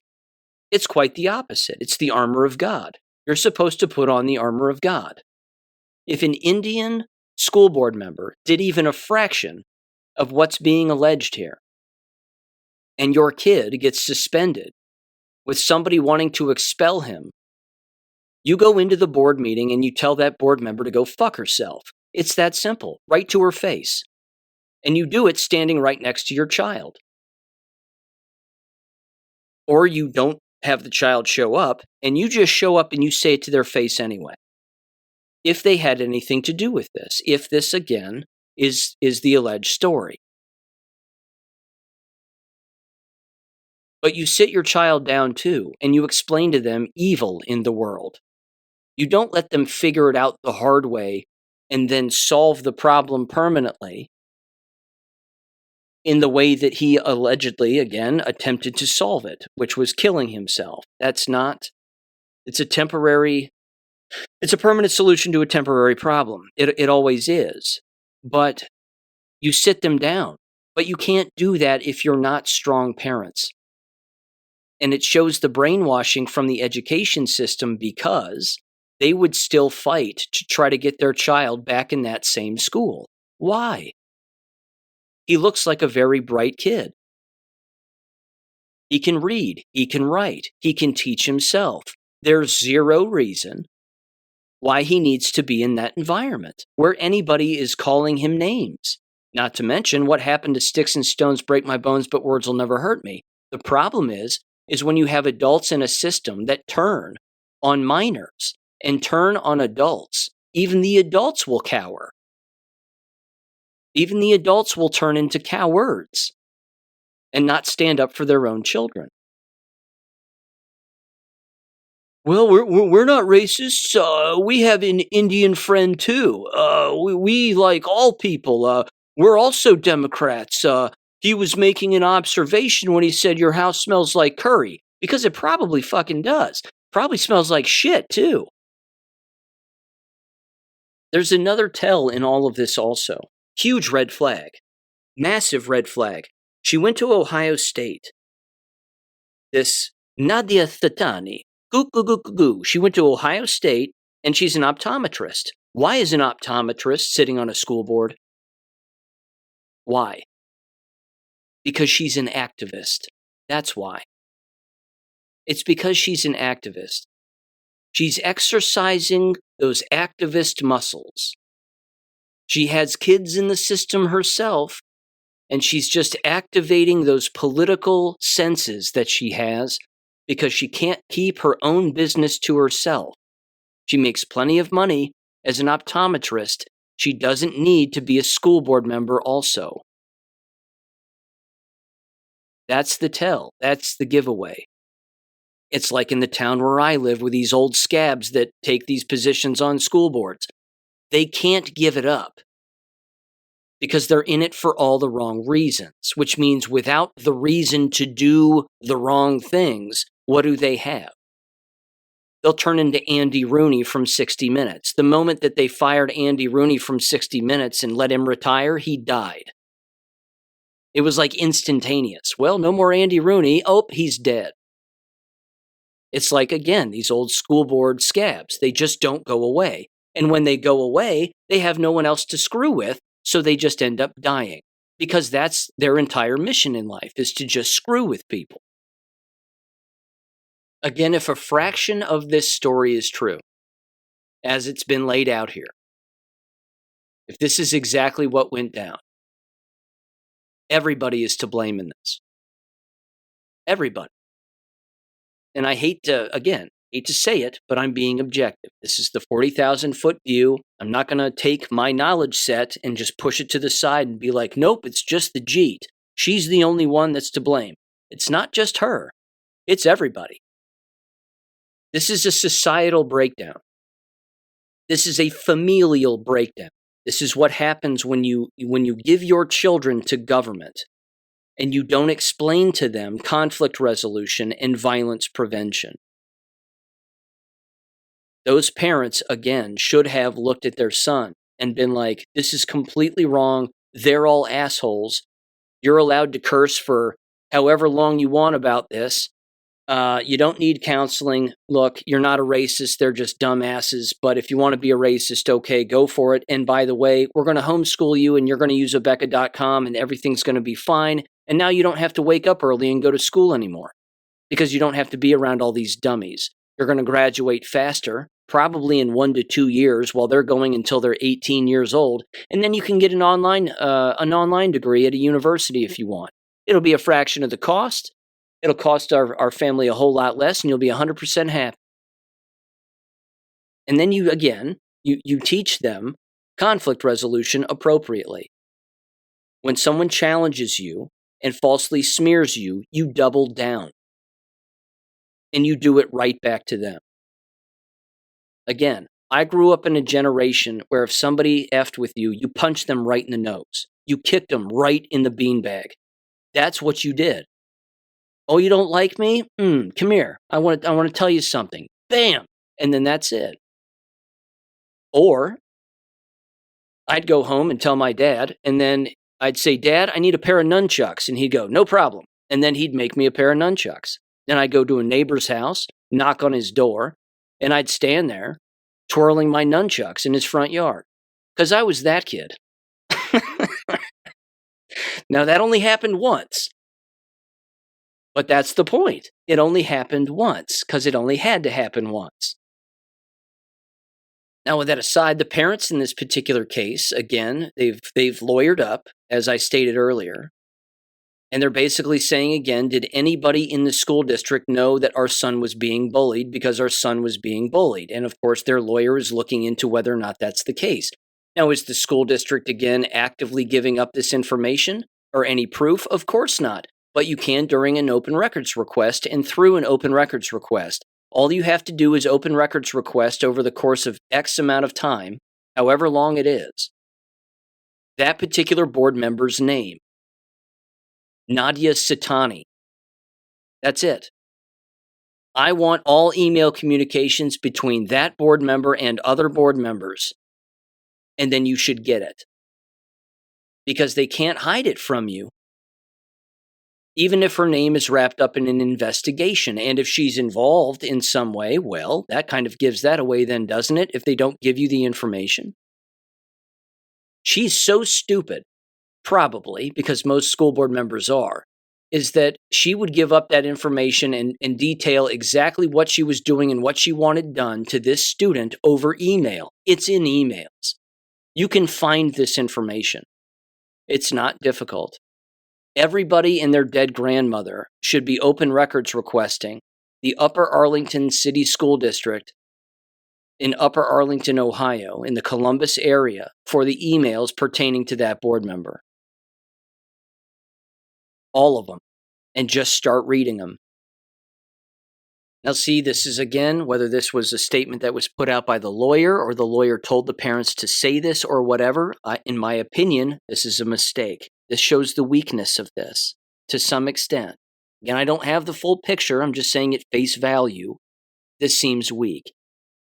It's quite the opposite. It's the armor of God. You're supposed to put on the armor of God. If an Indian school board member did even a fraction of what's being alleged here, and your kid gets suspended with somebody wanting to expel him, you go into the board meeting and you tell that board member to go fuck herself. It's that simple, right to her face. And you do it standing right next to your child. Or you don't have the child show up, and you just show up and you say it to their face anyway. If they had anything to do with this, if this, again, is the alleged story. But you sit your child down too, and you explain to them evil in the world. You don't let them figure it out the hard way and then solve the problem permanently in the way that he allegedly, again, attempted to solve it, which was killing himself. It's a permanent solution to a temporary problem. It always is. But you sit them down. But you can't do that if you're not strong parents. And it shows the brainwashing from the education system because they would still fight to try to get their child back in that same school. Why? He looks like a very bright kid. He can read. He can write. He can teach himself. There's zero reason why he needs to be in that environment where anybody is calling him names. Not to mention what happened to sticks and stones break my bones, but words will never hurt me. The problem is when you have adults in a system that turn on minors and turn on adults, even the adults will cower. Even the adults will turn into cowards and not stand up for their own children. Well, we're not racists. We have an Indian friend too. We like all people. We're also Democrats. He was making an observation when he said your house smells like curry, because it probably fucking does. Probably smells like shit too. There's another tell in all of this also. Huge red flag. Massive red flag. She went to Ohio State. This Nadia Thatani. She went to Ohio State, and she's an optometrist. Why is an optometrist sitting on a school board? Why? Because she's an activist. That's why. It's because she's an activist. She's exercising those activist muscles. She has kids in the system herself, and she's just activating those political senses that she has, because she can't keep her own business to herself. She makes plenty of money as an optometrist. She doesn't need to be a school board member also. That's the tell. That's the giveaway. It's like in the town where I live with these old scabs that take these positions on school boards. They can't give it up because they're in it for all the wrong reasons, which means without the reason to do the wrong things, what do they have? They'll turn into Andy Rooney from 60 Minutes. The moment that they fired Andy Rooney from 60 Minutes and let him retire, he died. It was like instantaneous. Well, no more Andy Rooney. Oh, he's dead. It's like, again, these old school board scabs. They just don't go away. And when they go away, they have no one else to screw with, so they just end up dying. Because that's their entire mission in life, is to just screw with people. Again, if a fraction of this story is true, as it's been laid out here, if this is exactly what went down, everybody is to blame in this. Everybody. And I hate to say it, but I'm being objective. This is the 40,000-foot view. I'm not going to take my knowledge set and just push it to the side and be like, nope, it's just the Jeet. She's the only one that's to blame. It's not just her. It's everybody. This is a societal breakdown. This is a familial breakdown. This is what happens when you give your children to government and you don't explain to them conflict resolution and violence prevention. Those parents, again, should have looked at their son and been like, this is completely wrong. They're all assholes. You're allowed to curse for however long you want about this. You don't need counseling. Look, you're not a racist. They're just dumbasses. But if you want to be a racist, okay, go for it. And by the way, we're going to homeschool you and you're going to use Abeka.com and everything's going to be fine. And now you don't have to wake up early and go to school anymore because you don't have to be around all these dummies. You're going to graduate faster, probably in 1 to 2 years while they're going until they're 18 years old. And then you can get an online degree at a university if you want. It'll be a fraction of the cost. It'll cost our family a whole lot less, and you'll be 100% happy. And then you teach them conflict resolution appropriately. When someone challenges you and falsely smears you, you double down. And you do it right back to them. Again, I grew up in a generation where if somebody effed with you, you punched them right in the nose. You kicked them right in the beanbag. That's what you did. Oh, you don't like me? Come here. I want to tell you something. Bam! And then that's it. Or I'd go home and tell my dad, and then I'd say, Dad, I need a pair of nunchucks. And he'd go, no problem. And then he'd make me a pair of nunchucks. Then I'd go to a neighbor's house, knock on his door, and I'd stand there twirling my nunchucks in his front yard. Because I was that kid. Now, that only happened once. But that's the point. It only happened once because it only had to happen once. Now, with that aside, the parents in this particular case, again, they've lawyered up, as I stated earlier. And they're basically saying again, did anybody in the school district know that our son was being bullied because our son was being bullied? And of course, their lawyer is looking into whether or not that's the case. Now, is the school district again actively giving up this information or any proof? Of course not. But you can during an open records request and through an open records request. All you have to do is open records request over the course of X amount of time, however long it is, that particular board member's name. Nadia Sitani. That's it. I want all email communications between that board member and other board members, and then you should get it. Because they can't hide it from you, even if her name is wrapped up in an investigation. And if she's involved in some way, well, that kind of gives that away then, doesn't it, if they don't give you the information? She's so stupid, probably, because most school board members are, is that she would give up that information and detail exactly what she was doing and what she wanted done to this student over email. It's in emails. You can find this information. It's not difficult. Everybody and their dead grandmother should be open records requesting the Upper Arlington City School District in Upper Arlington, Ohio, in the Columbus area, for the emails pertaining to that board member. All of them, and just start reading them. Now see, this is again, whether this was a statement that was put out by the lawyer or the lawyer told the parents to say this or whatever, in my opinion, this is a mistake. This shows the weakness of this to some extent. Again, I don't have the full picture. I'm just saying at face value, this seems weak.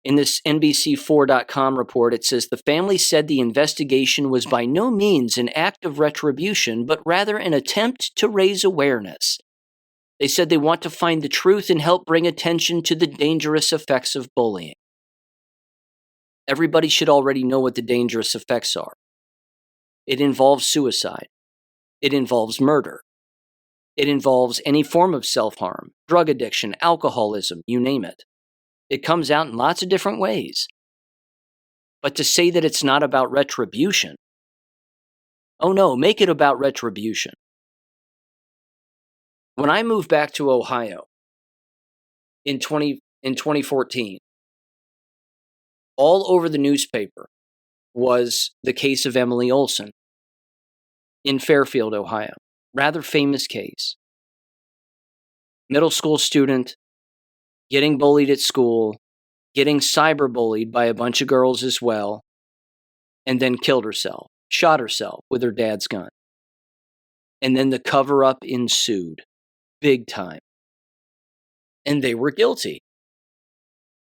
In this NBC4.com report, it says the family said the investigation was by no means an act of retribution, but rather an attempt to raise awareness. They said they want to find the truth and help bring attention to the dangerous effects of bullying. Everybody should already know what the dangerous effects are. It involves suicide. It involves murder. It involves any form of self-harm, drug addiction, alcoholism, you name it. It comes out in lots of different ways. But to say that it's not about retribution, oh no, make it about retribution. When I moved back to Ohio in 2014, all over the newspaper was the case of Emily Olson in Fairfield, Ohio. Rather famous case. Middle school student getting bullied at school, getting cyberbullied by a bunch of girls as well, and then killed herself, shot herself with her dad's gun. And then the cover-up ensued, big time. And they were guilty.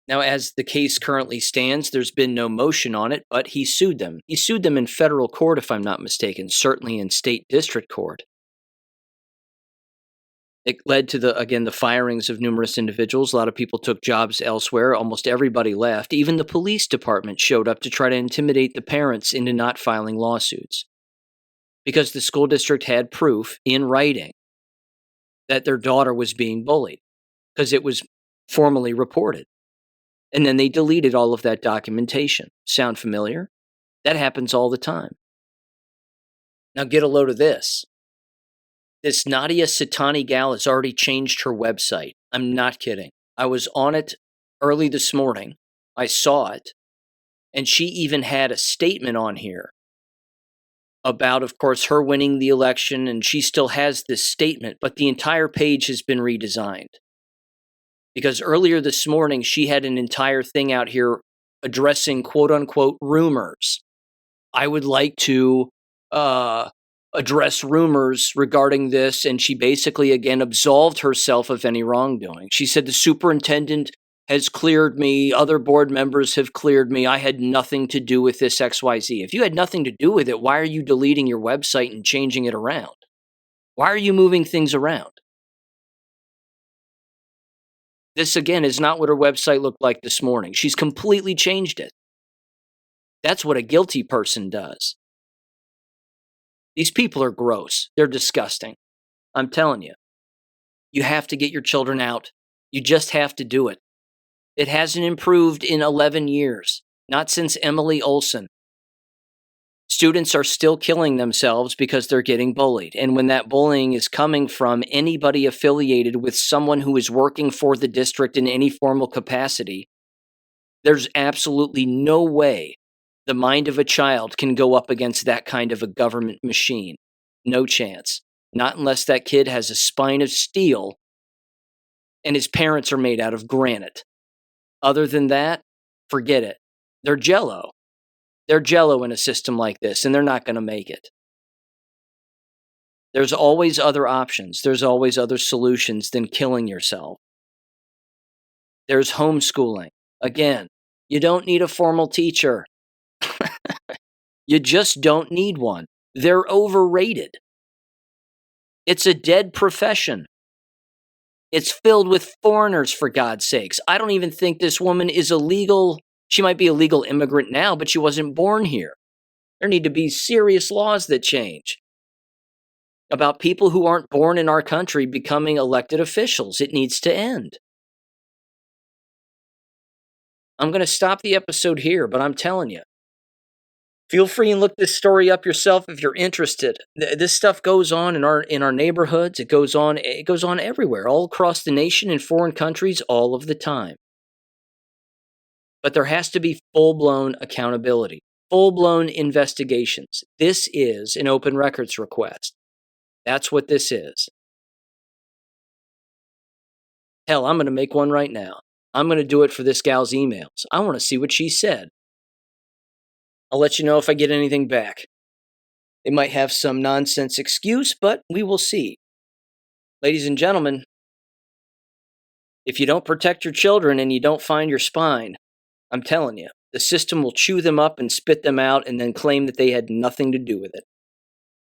Now, as the case currently stands, there's been no motion on it, but he sued them. He sued them in federal court, if I'm not mistaken, certainly in state district court. It led to the firings of numerous individuals. A lot of people took jobs elsewhere. Almost everybody left. Even the police department showed up to try to intimidate the parents into not filing lawsuits. Because the school district had proof in writing that their daughter was being bullied. Because it was formally reported. And then they deleted all of that documentation. Sound familiar? That happens all the time. Now get a load of this. This Nadia Sitani gal has already changed her website. I'm not kidding. I was on it early this morning. I saw it. And she even had a statement on here about, of course, her winning the election. And she still has this statement, but the entire page has been redesigned. Because earlier this morning, she had an entire thing out here addressing quote-unquote rumors. I would like to address rumors regarding this, and she basically, again, absolved herself of any wrongdoing. She said, the superintendent has cleared me, other board members have cleared me, I had nothing to do with this XYZ. If you had nothing to do with it, why are you deleting your website and changing it around? Why are you moving things around? This, again, is not what her website looked like this morning. She's completely changed it. That's what a guilty person does. These people are gross. They're disgusting. I'm telling you. You have to get your children out. You just have to do it. It hasn't improved in 11 years, not since Emily Olson. Students are still killing themselves because they're getting bullied. And when that bullying is coming from anybody affiliated with someone who is working for the district in any formal capacity, there's absolutely no way the mind of a child can go up against that kind of a government machine. No chance. Not unless that kid has a spine of steel and his parents are made out of granite. Other than that, forget it. They're jello. They're jello in a system like this, and they're not going to make it. There's always other options. There's always other solutions than killing yourself. There's homeschooling. Again, you don't need a formal teacher. You just don't need one. They're overrated. It's a dead profession. It's filled with foreigners, for God's sakes. I don't even think this woman is a legal. She might be a legal immigrant now, but she wasn't born here. There need to be serious laws that change about people who aren't born in our country becoming elected officials. It needs to end. I'm going to stop the episode here, but I'm telling you, feel free and look this story up yourself if you're interested. This stuff goes on in our neighborhoods. It goes on everywhere, all across the nation, in foreign countries, all of the time. But there has to be full-blown accountability, full-blown investigations. This is an open records request. That's what this is. Hell, I'm going to make one right now. I'm going to do it for this gal's emails. I want to see what she said. I'll let you know if I get anything back. They might have some nonsense excuse, but we will see. Ladies and gentlemen, if you don't protect your children and you don't find your spine, I'm telling you, the system will chew them up and spit them out and then claim that they had nothing to do with it.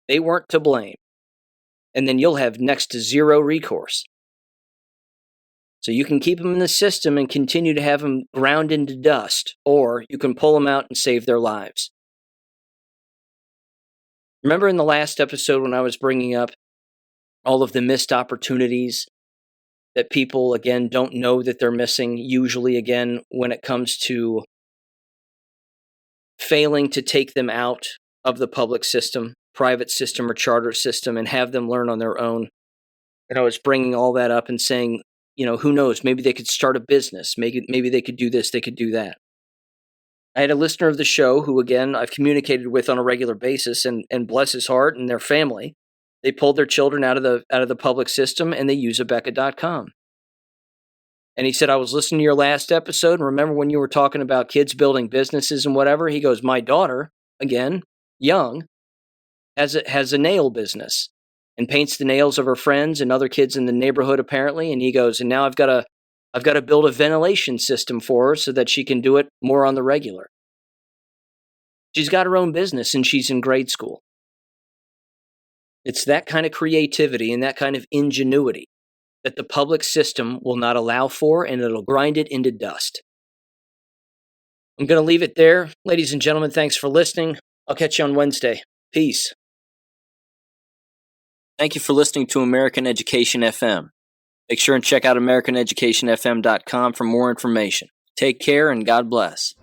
They weren't to blame. And then you'll have next to zero recourse. So you can keep them in the system and continue to have them ground into dust, or you can pull them out and save their lives. Remember in the last episode when I was bringing up all of the missed opportunities that people, again, don't know that they're missing, usually, again, when it comes to failing to take them out of the public system, private system, or charter system and have them learn on their own. And I was bringing all that up and saying, who knows, maybe they could start a business. Maybe they could do this, they could do that. I had a listener of the show who, again, I've communicated with on a regular basis, and bless his heart and their family, they pulled their children out of the public system and they use Abeka.com. And he said, I was listening to your last episode, and remember when you were talking about kids building businesses and whatever? He goes, my daughter, again, young, has a nail business and paints the nails of her friends and other kids in the neighborhood, apparently. And he goes, and now I've got to build a ventilation system for her so that she can do it more on the regular. She's got her own business and she's in grade school. It's that kind of creativity and that kind of ingenuity that the public system will not allow for, and it'll grind it into dust. I'm going to leave it there. Ladies and gentlemen, thanks for listening. I'll catch you on Wednesday. Peace. Thank you for listening to American Education FM. Make sure and check out AmericanEducationFM.com for more information. Take care and God bless.